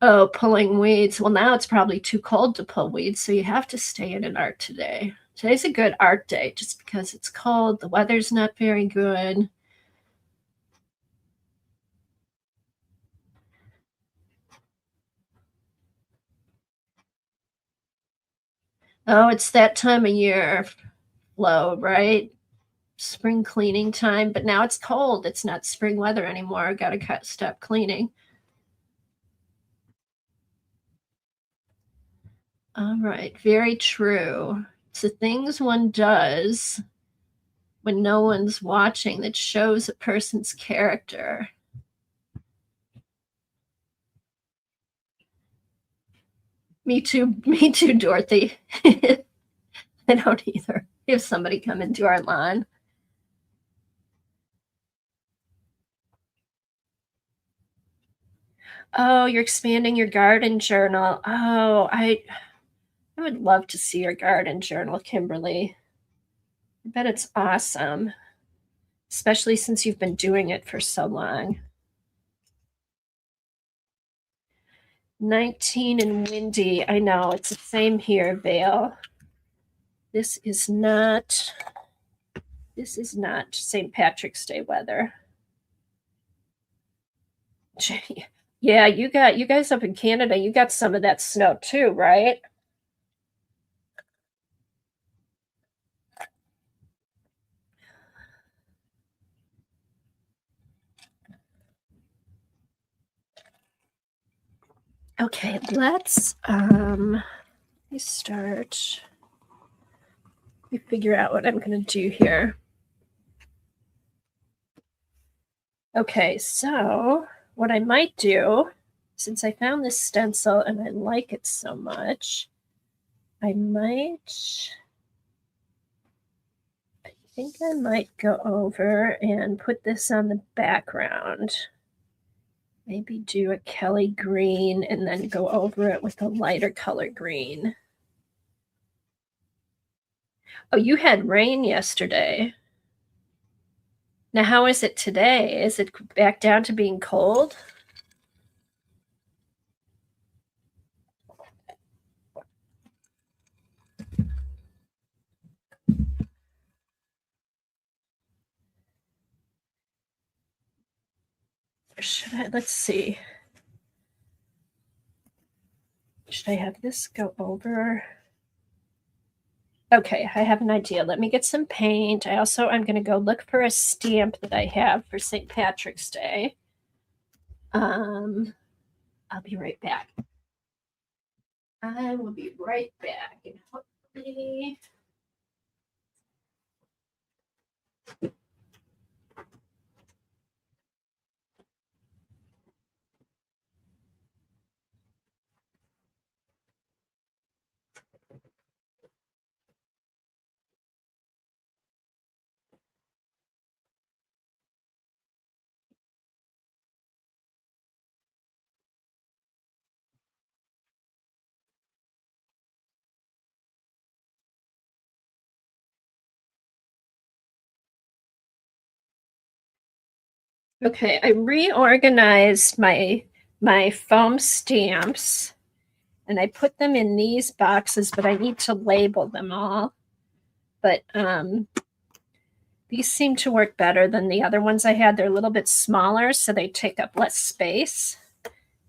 Speaker 1: Oh, pulling weeds. Well, now it's probably too cold to pull weeds, so you have to stay in an art today. Today's a good art day just because it's cold, the weather's not very good. Oh, it's that time of year, Flo, right? Spring cleaning time, but now it's cold. It's not spring weather anymore. Gotta stop cleaning. All right, very true. It's the things one does when no one's watching that shows a person's character. Me too, Dorothy. I don't either. If somebody come into our lawn. Oh, you're expanding your garden journal. Oh, I would love to see your garden journal, Kimberly. I bet it's awesome, especially since you've been doing it for so long. 19 and windy. I know, it's the same here, Vale. This is not St. Patrick's Day weather. Yeah, you guys up in Canada, you got some of that snow too, right? Okay, let's start. Let me figure out what I'm gonna do here. Okay, so what I might do, since I found this stencil and I like it so much, I think I might go over and put this on the background. Maybe do a Kelly green and then go over it with a lighter color green. Oh, you had rain yesterday. Now, how is it today? Is it back down to being cold? Or should I? Let's see. Should I have this go over? Okay, I have an idea. Let me get some paint. I'm going to go look for a stamp that I have for St. Patrick's Day. I'll be right back. I will be right back, and hopefully. Okay, I reorganized my foam stamps and I put them in these boxes, but I need to label them all. But These seem to work better than the other ones I had. They're a little bit smaller, so they take up less space.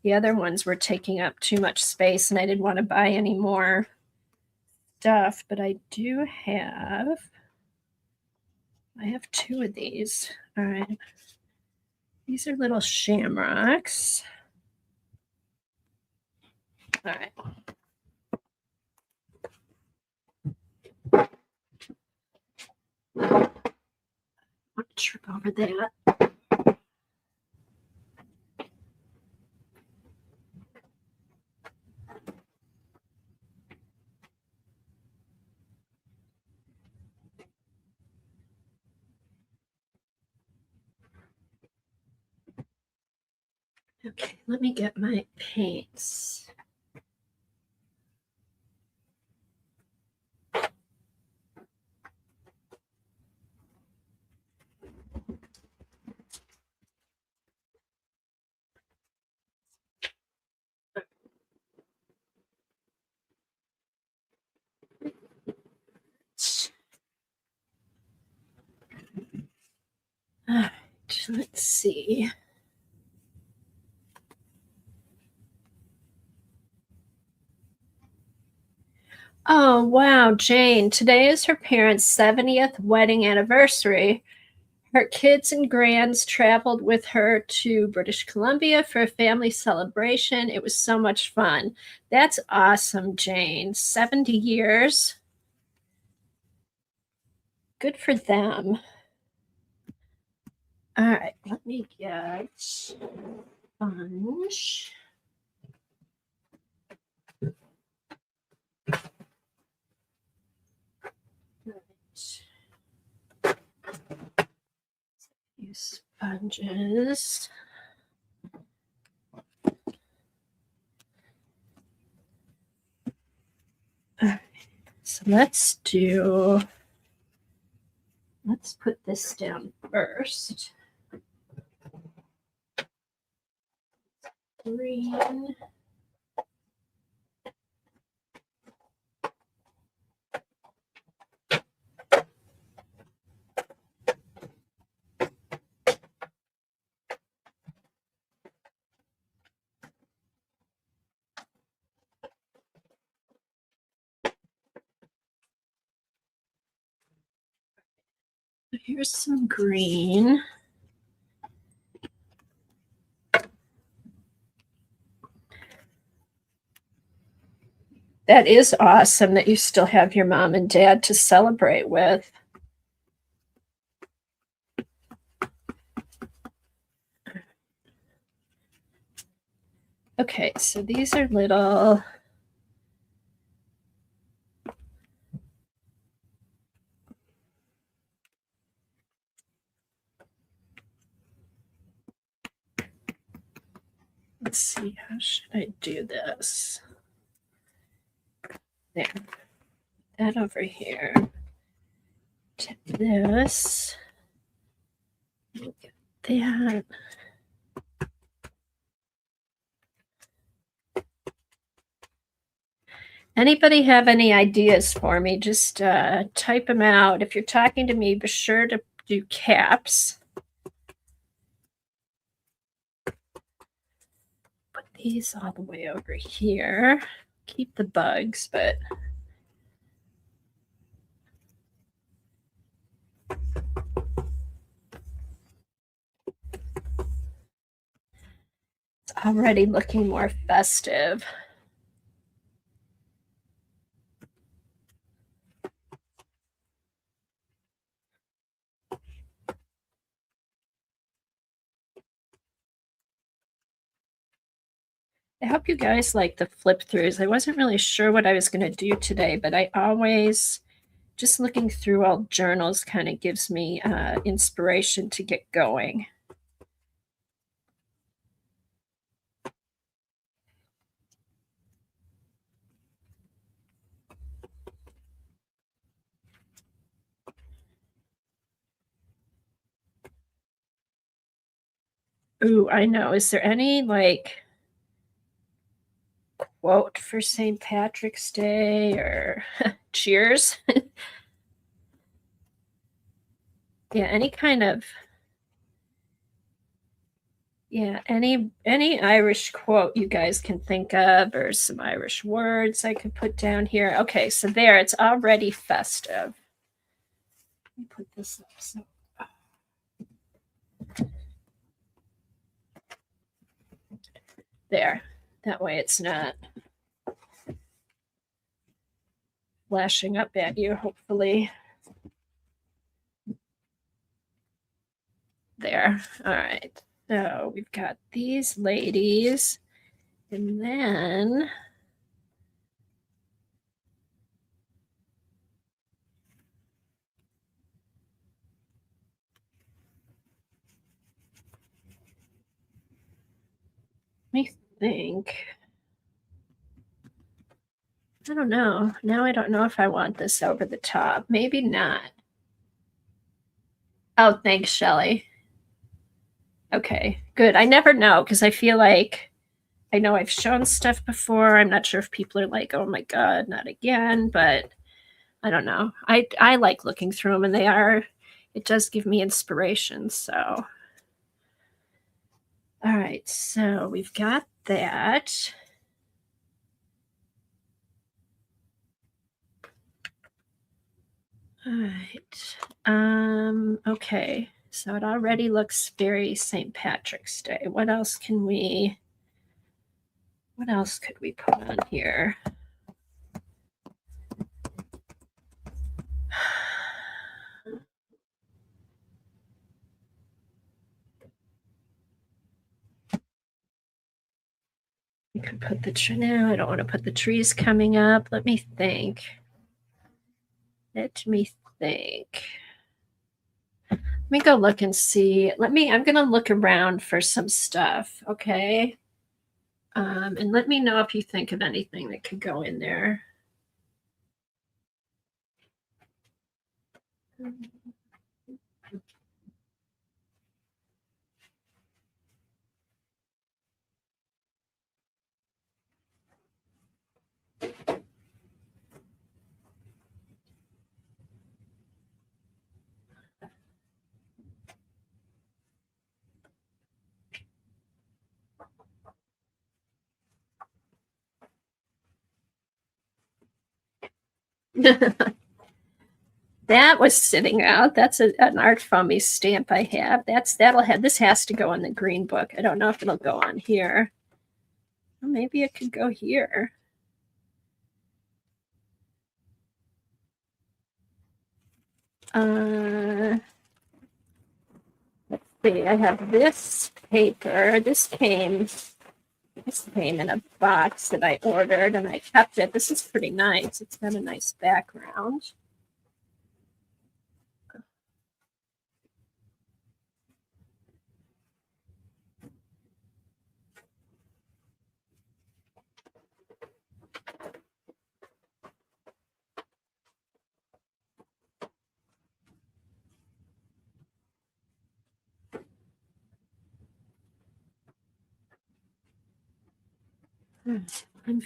Speaker 1: The other ones were taking up too much space, and I didn't want to buy any more stuff, but I have two of these. All right. These are little shamrocks. All right. I want to trip over that. Okay, let me get my paints. All right, let's see. Oh, wow, Jane. Today is her parents' 70th wedding anniversary. Her kids and grands traveled with her to British Columbia for a family celebration. It was so much fun. That's awesome, Jane. 70 years. Good for them. All right, let me get sponge. Use sponges. All right, so let's put this down first. Green. Here's some green. That is awesome that you still have your mom and dad to celebrate with. Okay, so these are little. Let's see, how should I do this? There. That over here. Tip this. Look at that. Anybody have any ideas for me? Just type them out. If you're talking to me, be sure to do caps. Put these all the way over here. Keep the bugs, but it's already looking more festive. I hope you guys like the flip throughs. I wasn't really sure what I was going to do today, but I always, just looking through old journals kind of gives me inspiration to get going. Ooh, I know. Is there any like quote for St. Patrick's Day or cheers? Yeah, any kind of, yeah, any Irish quote you guys can think of, or some Irish words I could put down here. Okay, so there, it's already festive. Let me put this up. So there, that way it's not flashing up at you, hopefully. There. All right. So we've got these ladies, and then let me think. I don't know. Now I don't know if I want this over the top. Maybe not. Oh, thanks, Shelley. Okay, good. I never know because I feel like I know I've shown stuff before. I'm not sure if people are like, oh my God, not again, but I don't know. I like looking through them and it does give me inspiration. So, all right. So we've got that. All right. Okay. So it already looks very St. Patrick's Day. What else could we put on here? We could put the tree now. I don't want to put the trees coming up. Let me think. Let me think. Let me go look and see. I'm gonna look around for some stuff, okay? And let me know if you think of anything that could go in there. That was sitting out. That's an Art Foamy stamp I have. This has to go in the green book. I don't know if it'll go on here. Well, maybe it could go here. Let's see. I have this paper. This came in a box that I ordered and I kept it. This is pretty nice. It's got a nice background. I'm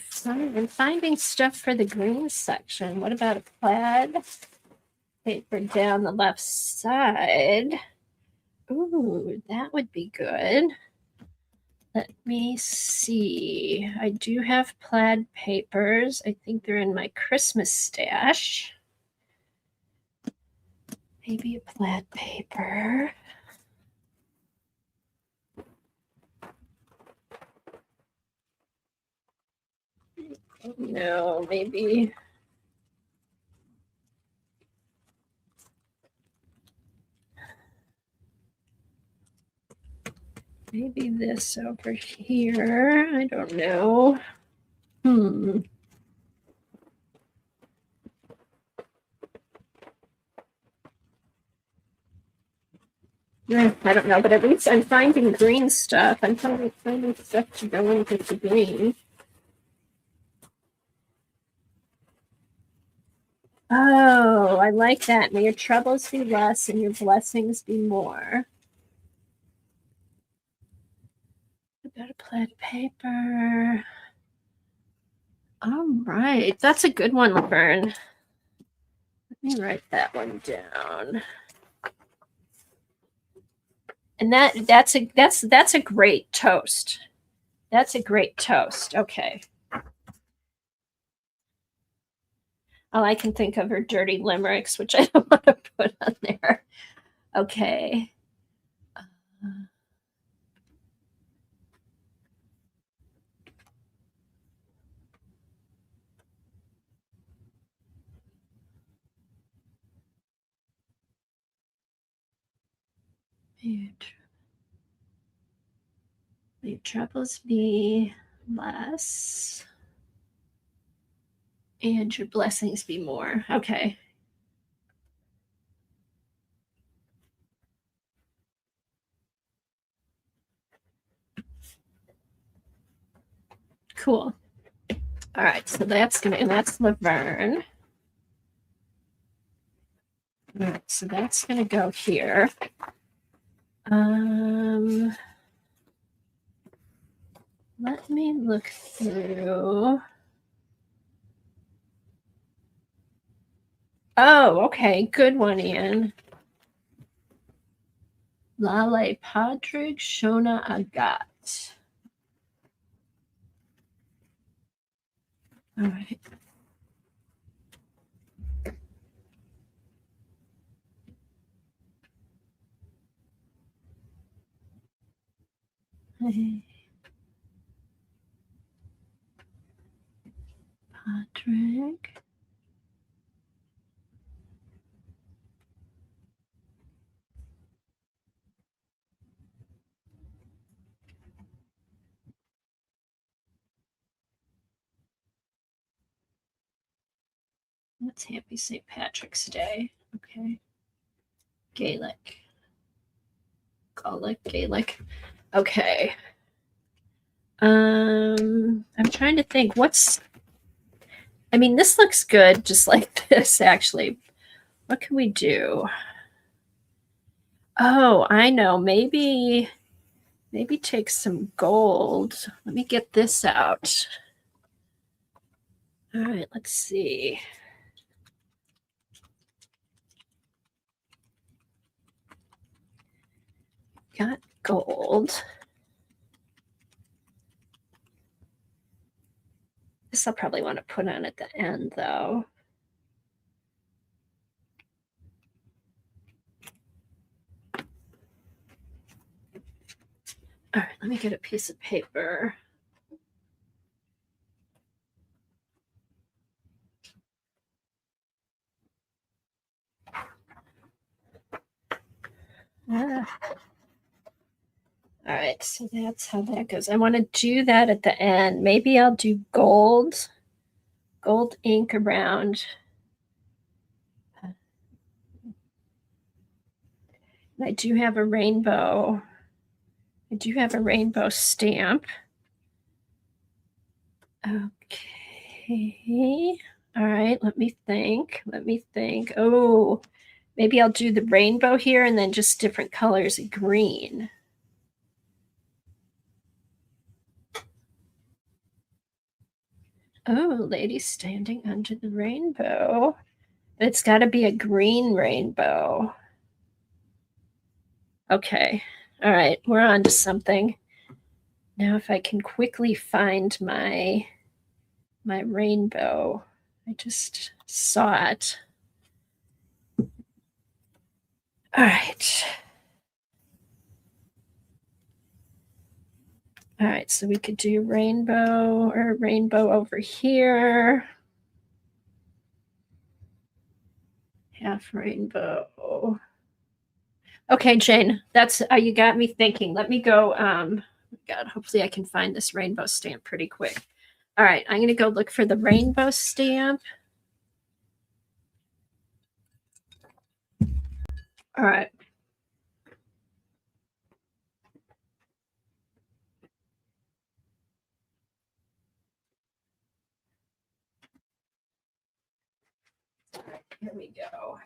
Speaker 1: finding stuff for the green section. What about a plaid paper down the left side? Ooh, that would be good. Let me see. I do have plaid papers. I think they're in my Christmas stash. Maybe a plaid paper. No, maybe. Maybe this over here. I don't know. I don't know, but at least I'm finding green stuff. I'm finding stuff to go into the green. Oh, I like that. May your troubles be less and your blessings be more. About a plaid paper. All right. That's a good one, Laverne. Let me write that one down. And that's a great toast. That's a great toast. Okay. All I can think of are dirty limericks, which I don't want to put on there. Okay. May troubles be less and your blessings be more. Okay. Cool. All right, so that's Laverne. All right, so that's gonna go here. Let me look through. Oh, okay, good one, Ian. Lale Padrig Shona Agat. All right. Patrick. That's Happy St. Patrick's Day. Okay. Gaelic. Gaelic. Okay. I'm trying to think I mean, this looks good just like this actually. What can we do? Oh, I know. Maybe take some gold. Let me get this out. All right, let's see. Got gold. This I'll probably want to put on at the end though. All right, let me get a piece of paper. All right, so that's how that goes. I want to do that at the end. Maybe I'll do gold ink around. I do have a rainbow. I do have a rainbow stamp. Okay. All right, let me think. Oh, maybe I'll do the rainbow here and then just different colors of green. Oh, lady standing under the rainbow. It's got to be a green rainbow. Okay. All right, we're on to something. Now if I can quickly find my rainbow. I just saw it. All right. All right, so we could do rainbow over here. Half rainbow. Okay, Jane, that's you got me thinking. Let me go. God, hopefully I can find this rainbow stamp pretty quick. All right, I'm gonna go look for the rainbow stamp. All right. Here we go.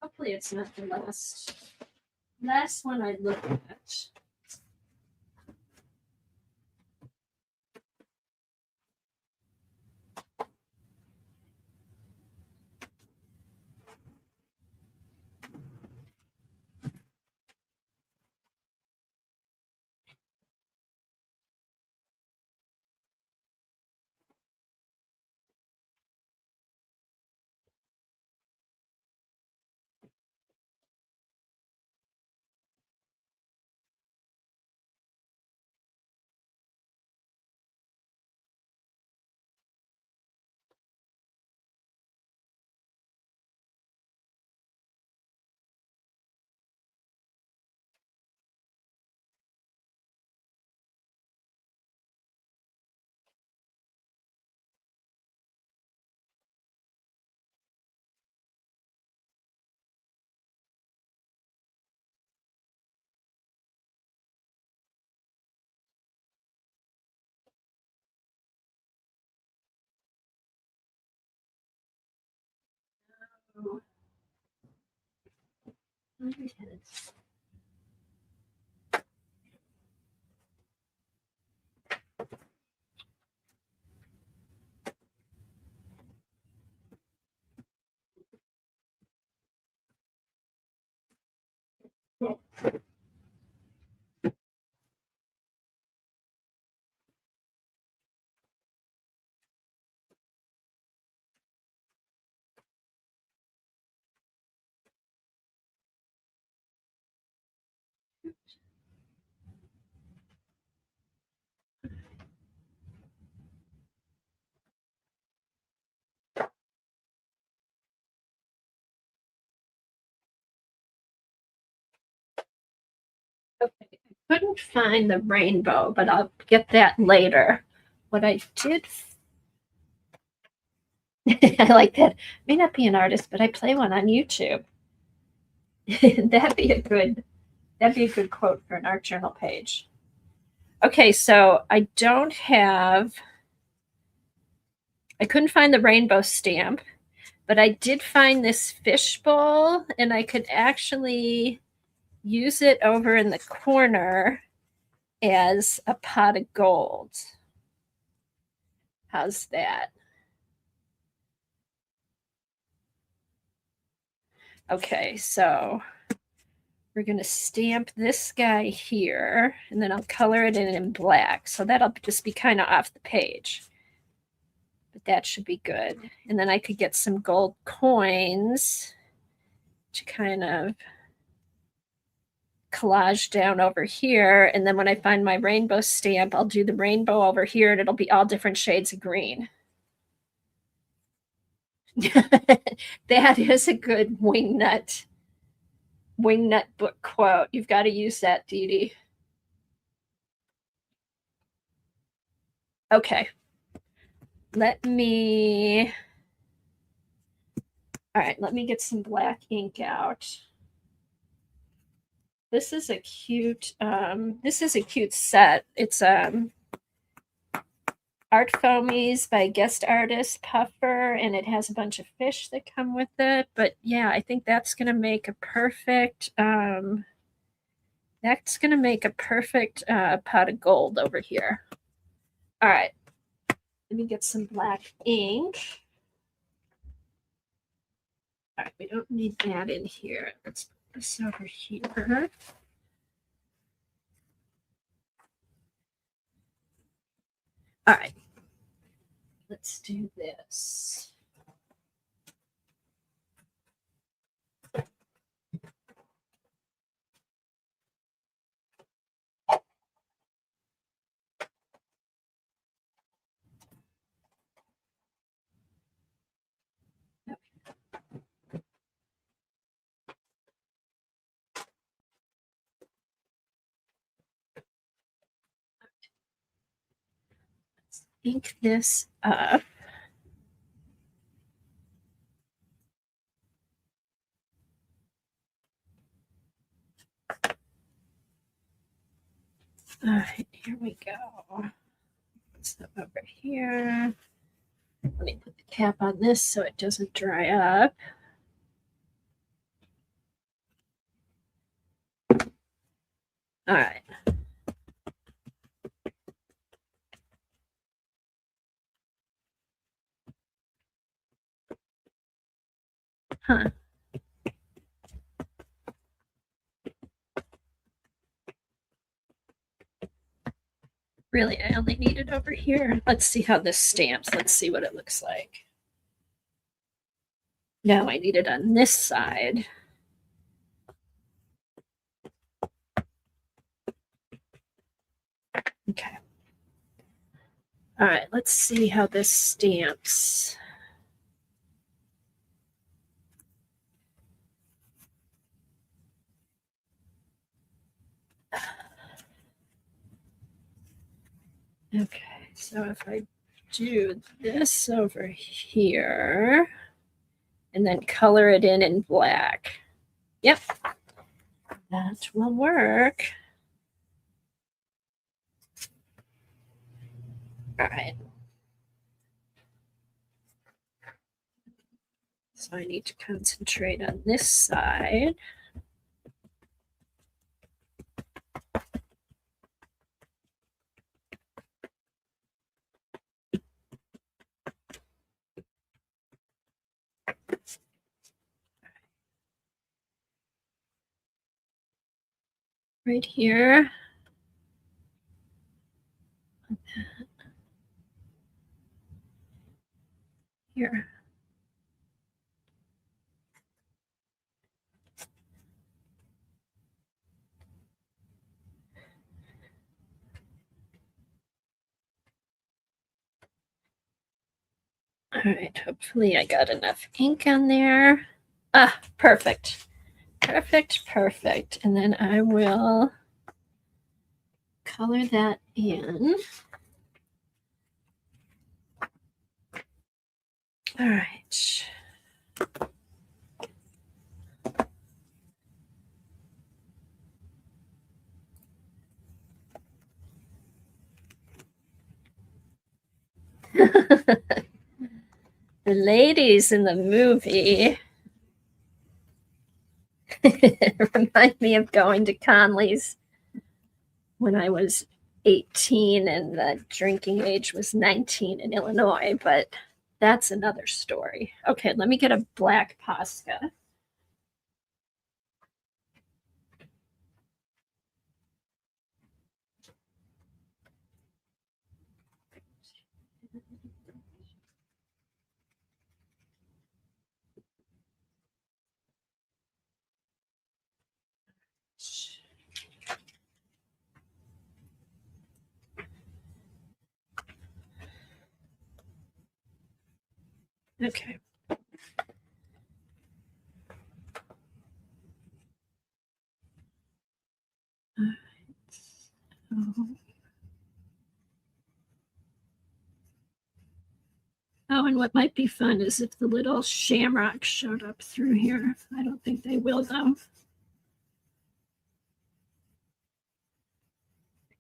Speaker 1: Hopefully it's not the last one I looked at. Okay, I couldn't find the rainbow, but I'll get that later. What I did, I like that. May not be an artist, but I play one on YouTube. that'd be a good quote for an art journal page. Okay, so I couldn't find the rainbow stamp, but I did find this fishbowl, and I could actually use it over in the corner as a pot of gold. How's that? Okay, so we're going to stamp this guy here, and then I'll color it in black. So that'll just be kind of off the page. But that should be good. And then I could get some gold coins to kind of collage down over here. And then when I find my rainbow stamp, I'll do the rainbow over here, and it'll be all different shades of green. That is a good wingnut book quote. You've got to use that, Dee Dee. Okay. Let me get some black ink out. This is a cute set. It's Art Foamies by guest artist Puffer, and it has a bunch of fish that come with it. But yeah, I think that's gonna make a perfect pot of gold over here. All right, let me get some black ink. All right, we don't need that in here. Let's put this over here. All right, let's do this. Let's ink this up. All right, here we go. So over here. Let me put the cap on this so it doesn't dry up. All right. Huh. Really, I only need it over here. Let's see how this stamps. Let's see what it looks like. No, I need it on this side. Okay. All right, let's see how this stamps. Okay, so if I do this over here and then color it in black. Yep, that will work. All right. So I need to concentrate on this side. Right here. Here. All right, hopefully I got enough ink on there. Ah, perfect. Perfect, perfect. And then I will color that in. All right. The ladies in the movie remind me of going to Conley's when I was 18 and the drinking age was 19 in Illinois, but that's another story. Okay, let me get a black Posca. Okay. All right. So oh, and what might be fun is if the little shamrocks showed up through here. I don't think they will, though.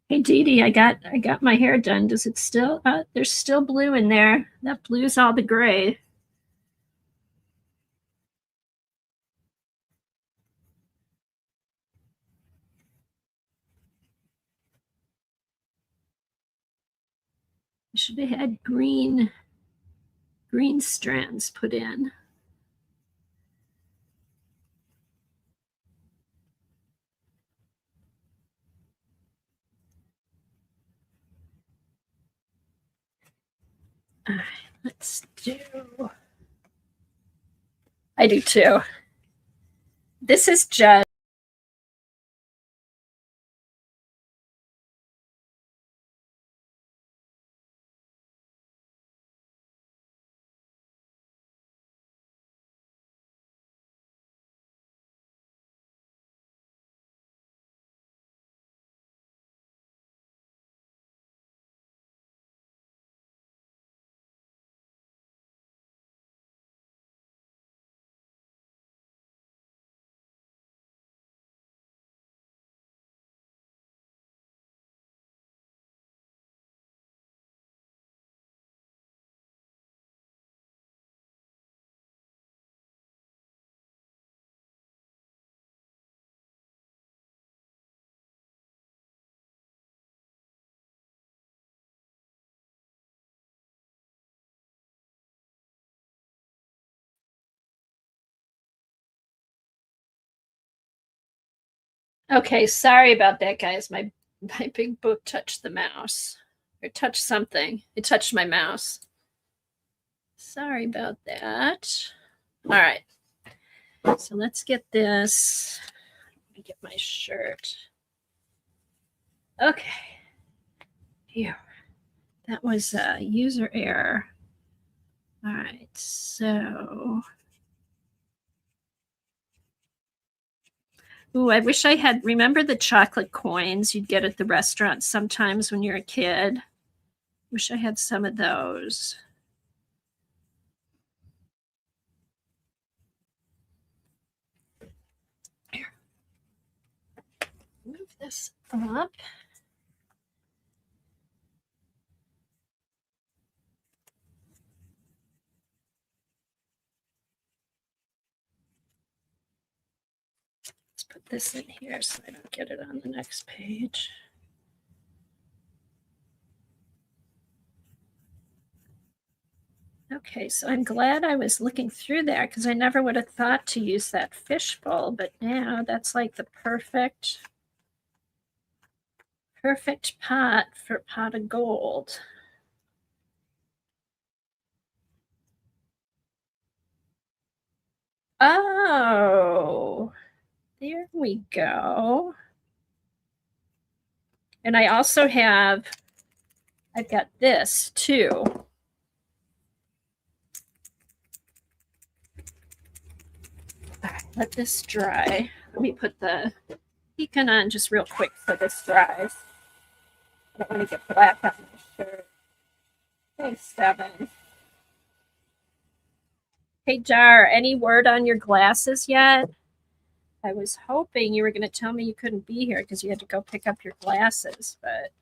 Speaker 1: Hey, Dee Dee, I got my hair done. Does it still? There's still blue in there. That blue's all the gray. I should have had green strands put in. All right, let's do. I do too. This is just Okay, sorry about that, guys. My big book touched the mouse. Or touched something. It touched my mouse. Sorry about that. All right. So let's get this. Let me get my shirt. Okay. Here. That was a user error. All right. So. Ooh, I wish I had. Remember the chocolate coins you'd get at the restaurant sometimes when you're a kid? Wish I had some of those. Here. Move this up. Let's put this in here so I don't get it on the next page. Okay, so I'm glad I was looking through there because I never would have thought to use that fishbowl, but now that's like the perfect pot for pot of gold. Oh, there we go. And I also have, I've got this too. All right, let this dry. Let me put the beacon on just real quick so this dries. I don't want to get black on my shirt. Hey, 7. Hey, Jar, any word on your glasses yet? I was hoping you were going to tell me you couldn't be here because you had to go pick up your glasses, but.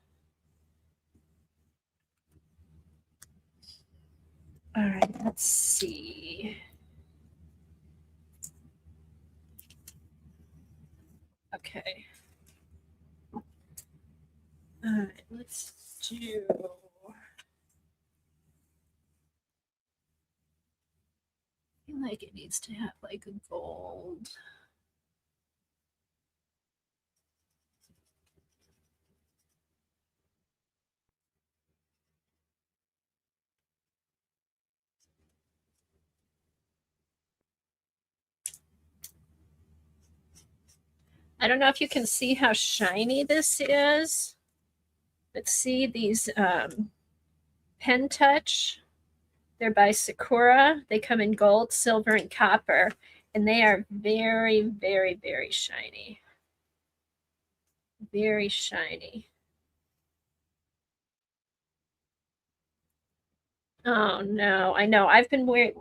Speaker 1: All right, let's see. Okay. All right, let's do. I feel like it needs to have like a gold. I don't know if you can see how shiny this is. But see these Pen Touch. They're by Sakura. They come in gold, silver, and copper, and they are very, very, very shiny. Very shiny. Oh no, I know. I've been wearing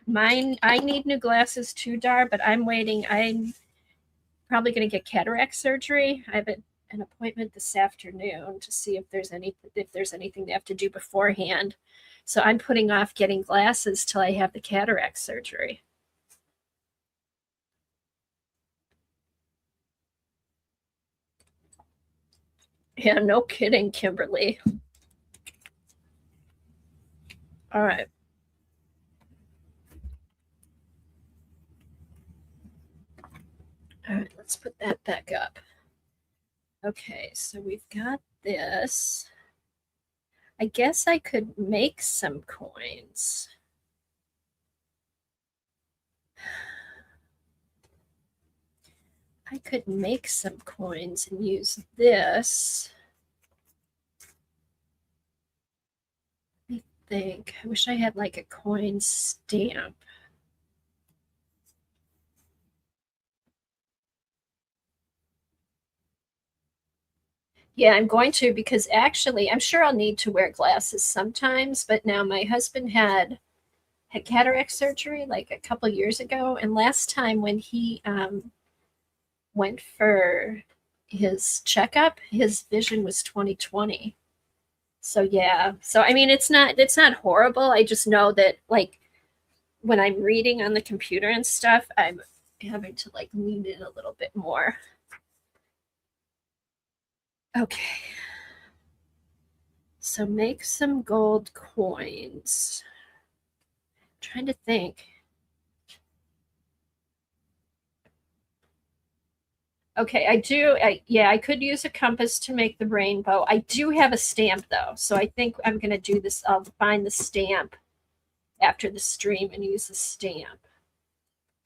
Speaker 1: mine. I need new glasses too, Dar, but I'm waiting. I'm probably going to get cataract surgery. I have an appointment this afternoon to see if there's anything they have to do beforehand. So I'm putting off getting glasses till I have the cataract surgery. Yeah, no kidding, Kimberly. All right. All right, let's put that back up. Okay, so we've got this. I guess I could make some coins. I could make some coins and use this. I think. I wish I had like a coin stamp. Yeah, I'm going to because actually, I'm sure I'll need to wear glasses sometimes. But now my husband had cataract surgery like a couple years ago, and last time when he went for his checkup, his vision was 20/20. So yeah. So I mean it's not horrible. I just know that like when I'm reading on the computer and stuff, I'm having to like lean in a little bit more. Okay. So make some gold coins. I'm trying to think. Okay, yeah, I could use a compass to make the rainbow. I do have a stamp though, so I think I'm gonna do this. I'll find the stamp after the stream and use the stamp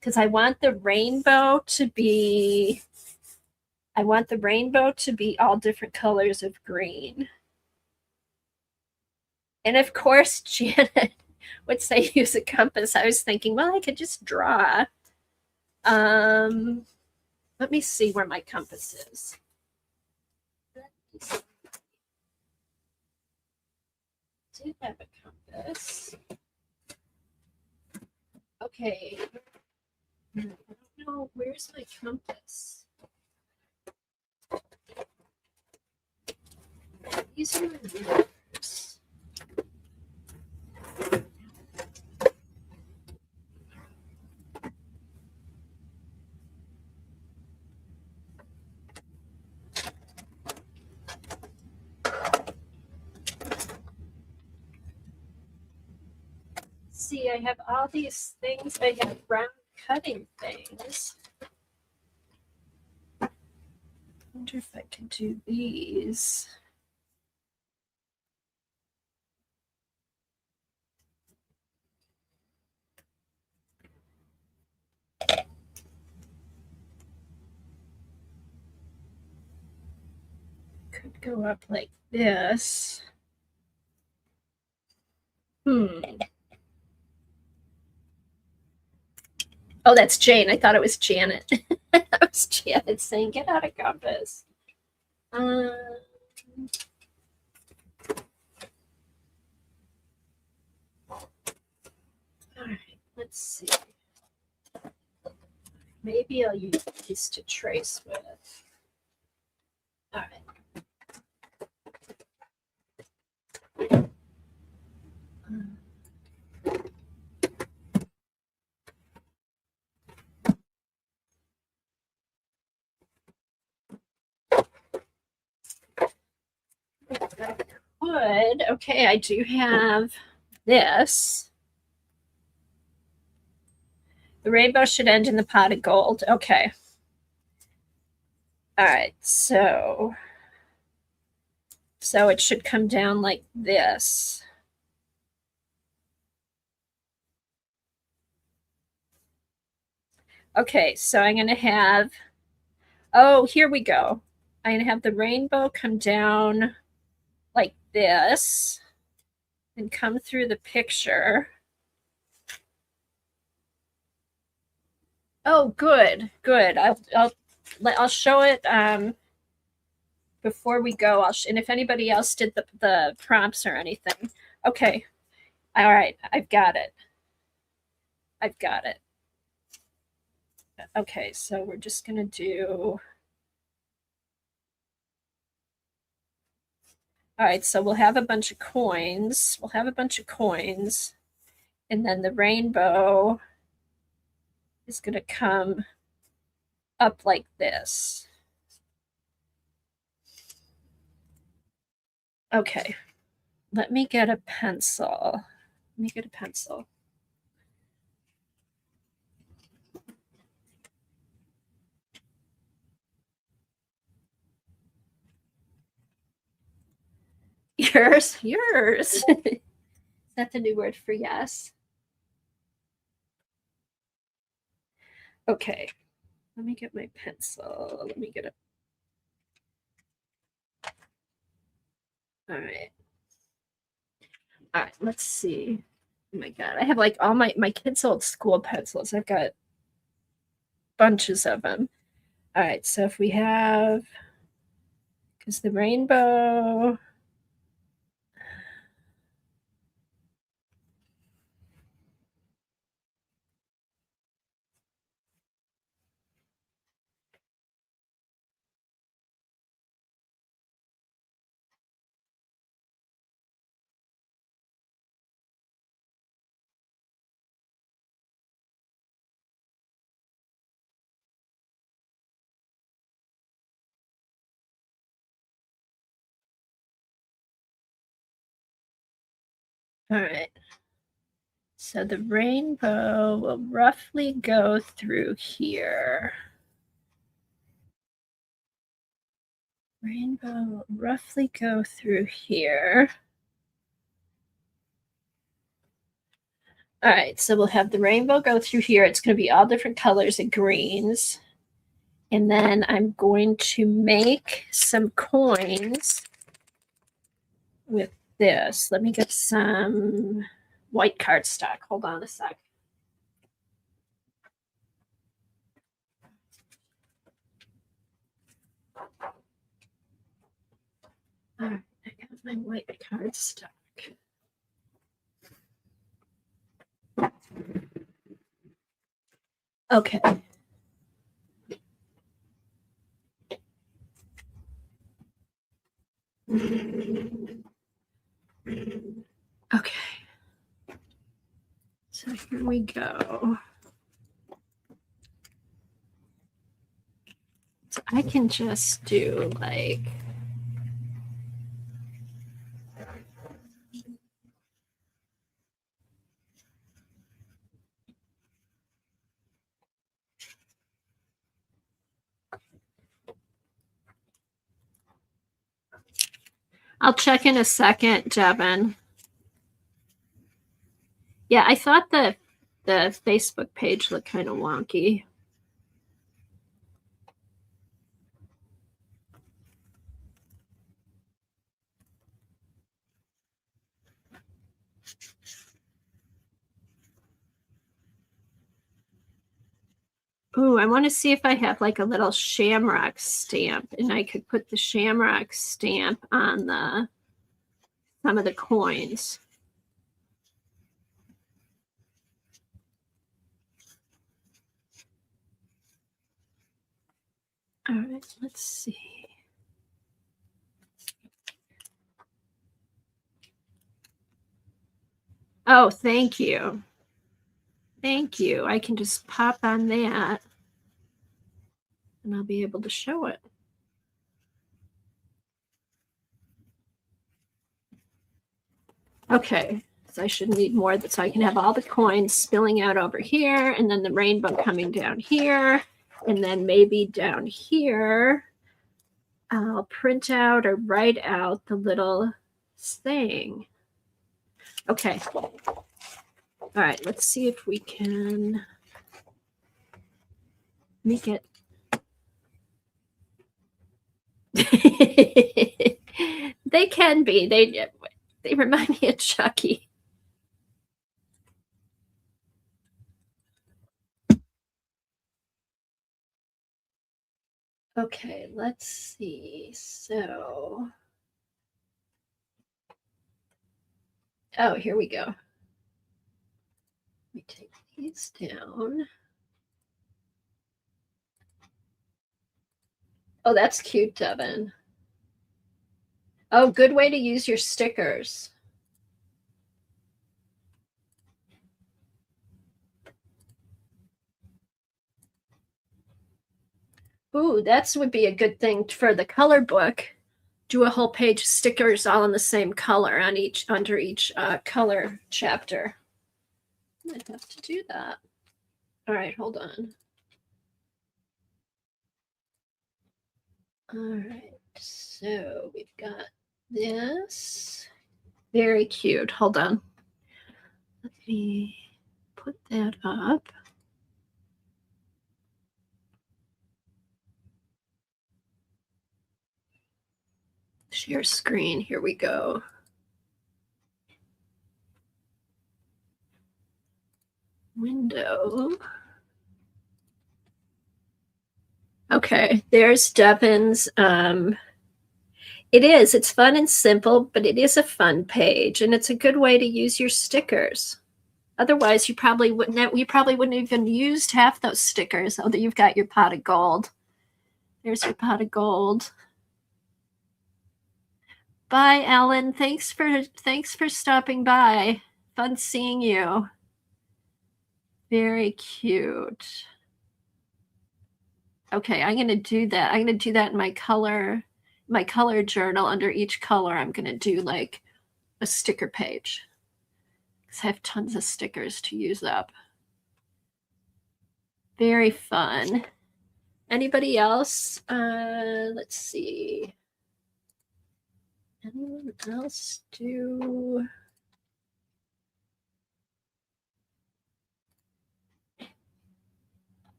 Speaker 1: because I want the rainbow to be all different colors of green. And of course, Janet would say use a compass. I was thinking, well, I could just draw. Let me see where my compass is. I did have a compass. Okay. I don't know. Where's my compass? These are my rulers. See, I have all these things. I have round cutting things. I wonder if I can do these. Could go up like this. Oh, that's Jane. I thought it was Janet. That was Janet saying, get out of compass. All right, let's see. Maybe I'll use these to trace with. All right. Good. Okay, I do have this. The rainbow should end in the pot of gold. Okay. All right, so it should come down like this. Okay, so I'm going to have, oh, here we go. I'm going to have the rainbow come down like this and come through the picture. Oh, good, good. I'll show it before we go. And if anybody else did the prompts or anything. Okay. All right, I've got it. I've got it. Okay, so we're just gonna do. All right, so we'll have a bunch of coins. We'll have a bunch of coins, and then the rainbow is gonna come up like this. Okay, let me get a pencil. Let me get a pencil. Yours. Is that the new word for yes? Okay, let me get my pencil. Let me get a. All right. All right, let's see. Oh my God, I have like all my kids' old school pencils. I've got bunches of them. All right, so if we have, because the rainbow. All right. So the rainbow will roughly go through here. rainbow roughly go through here. All right, so we'll have the rainbow go through here. It's going to be all different colors and greens. And then I'm going to make some coins with this. Let me get some white cardstock. Hold on a sec. All right, I got my white cardstock. Okay. Okay. So here we go. So I can just do like I'll check in a second, Devin. Yeah, I thought the Facebook page looked kind of wonky. Ooh, I want to see if I have like a little shamrock stamp, and I could put the shamrock stamp on some of the coins. All right, let's see. Oh, thank you. Thank you. I can just pop on that and I'll be able to show it. Okay, so I should need more so I can have all the coins spilling out over here and then the rainbow coming down here. And then maybe down here, I'll print out or write out the little thing. Okay. All right, let's see if we can make it. They can be. They remind me of Chucky. Okay, let's see. So, oh, here we go. Let me take these down. Oh, that's cute, Devin. Oh, good way to use your stickers. Ooh, that would be a good thing for the color book. Do a whole page of stickers all in the same color on under each color chapter. I'd have to do that. All right, hold on. All right, so we've got this. Very cute. Hold on. Let me put that up. Share screen. Here we go. Window. Okay, there's Devin's. It is. It's fun and simple, but it is a fun page, and it's a good way to use your stickers. Otherwise, you probably wouldn't even used half those stickers. Although you've got your pot of gold. There's your pot of gold. Bye, Ellen. Thanks for stopping by. Fun seeing you. Very cute. Okay, I'm gonna do that. I'm gonna do that in my color journal. Under each color, I'm gonna do like a sticker page. Because I have tons of stickers to use up. Very fun. Anybody else? Let's see. anyone else do?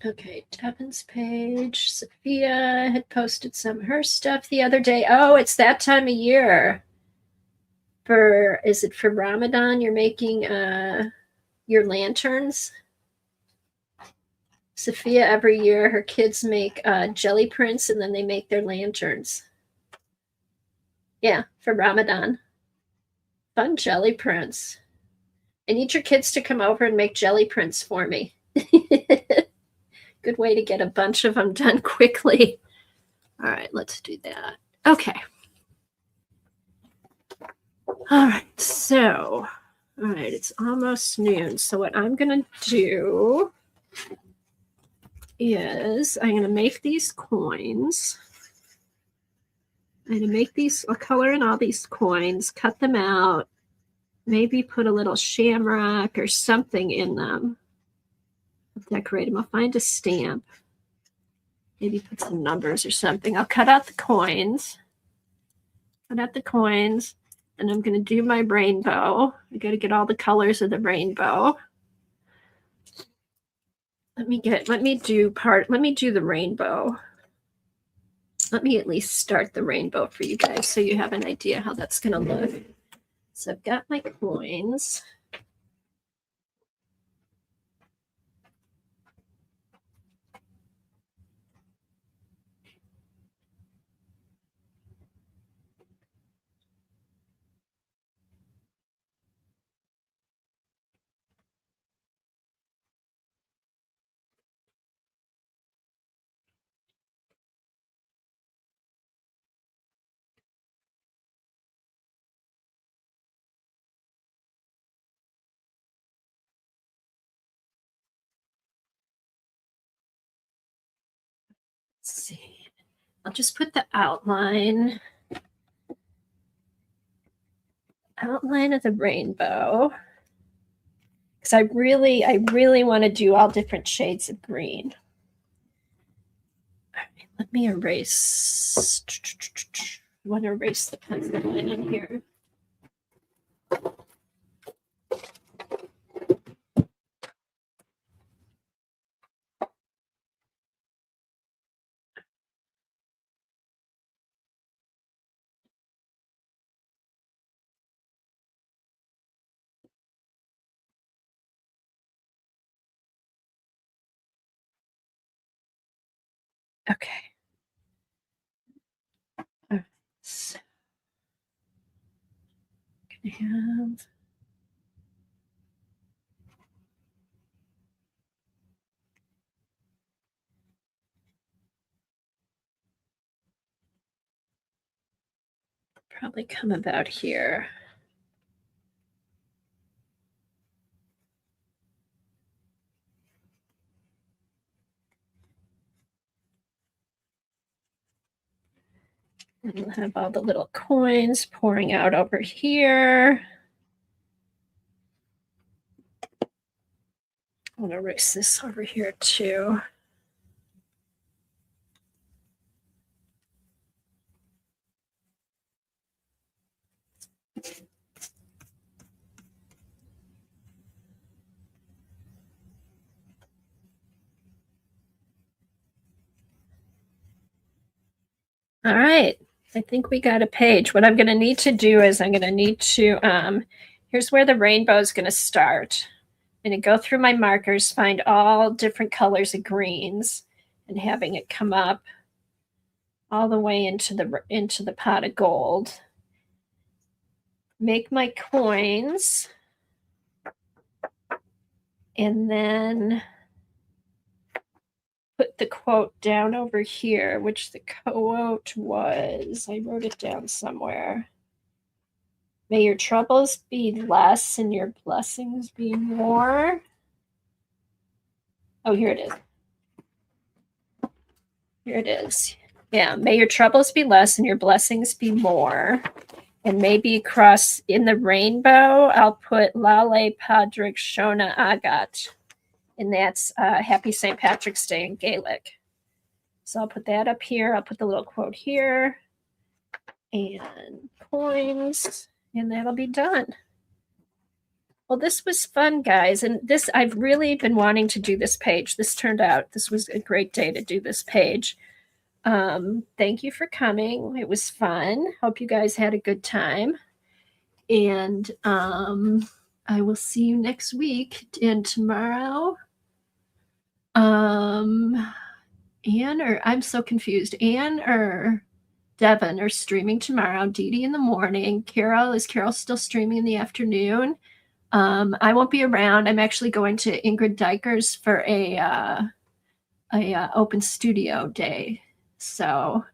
Speaker 1: Okay, Devin's page. Sophia had posted some of her stuff the other day. Oh, it's that time of year. Is it for Ramadan? You're making your lanterns? Sophia, every year her kids make jelly prints and then they make their lanterns. Yeah, for Ramadan. Fun jelly prints. I need your kids to come over and make jelly prints for me. Good way to get a bunch of them done quickly. All right, let's do that. Okay. All right, so, all right, it's almost noon. So what I'm going to do is I'm going to make these coins. I'm going to make these, I'll color in all these coins, cut them out, maybe put a little shamrock or something in them. I'll decorate them. I'll find a stamp. Maybe put some numbers or something. I'll cut out the coins. Cut out the coins. And I'm going to do my rainbow. I got to get all the colors of the rainbow. Let me do the rainbow. Let me at least start the rainbow for you guys so you have an idea how that's going to look. So I've got my coins. Let's see. I'll just put the outline of the rainbow. Because I really want to do all different shades of green. All right, let me erase. I want to erase the pencil line in here. Okay. All right. So I'm gonna have probably come about here. And we'll have all the little coins pouring out over here. I'm gonna erase this over here too. All right, I think we got a page. What I'm going to need to do is I'm going to need to, here's where the rainbow is going to start. I'm going to go through my markers, find all different colors of greens, and having it come up all the way into the pot of gold. Make my coins, and then put the quote down over here, which the quote was, I wrote it down somewhere. May your troubles be less and your blessings be more. Oh, here it is. Here it is. Yeah, may your troubles be less and your blessings be more. And maybe across in the rainbow, I'll put Lale Padric Shona Agat. And that's Happy St. Patrick's Day in Gaelic. So I'll put that up here. I'll put the little quote here and coins, and that'll be done. Well, this was fun, guys. And this, I've really been wanting to do this page. This turned out, this was a great day to do this page. Thank you for coming. It was fun. Hope you guys had a good time. And I will see you next week and tomorrow. Anne or I'm so confused. Anne or Devin are streaming tomorrow. Dee Dee in the morning. Carol still streaming in the afternoon? I won't be around. I'm actually going to Ingrid Dykers for a open studio day. So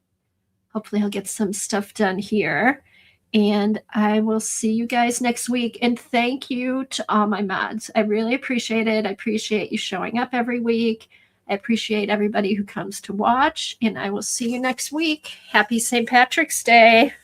Speaker 1: hopefully I'll get some stuff done here. And I will see you guys next week. And thank you to all my mods. I really appreciate it. I appreciate you showing up every week. I appreciate everybody who comes to watch. And I will see you next week. Happy St. Patrick's Day.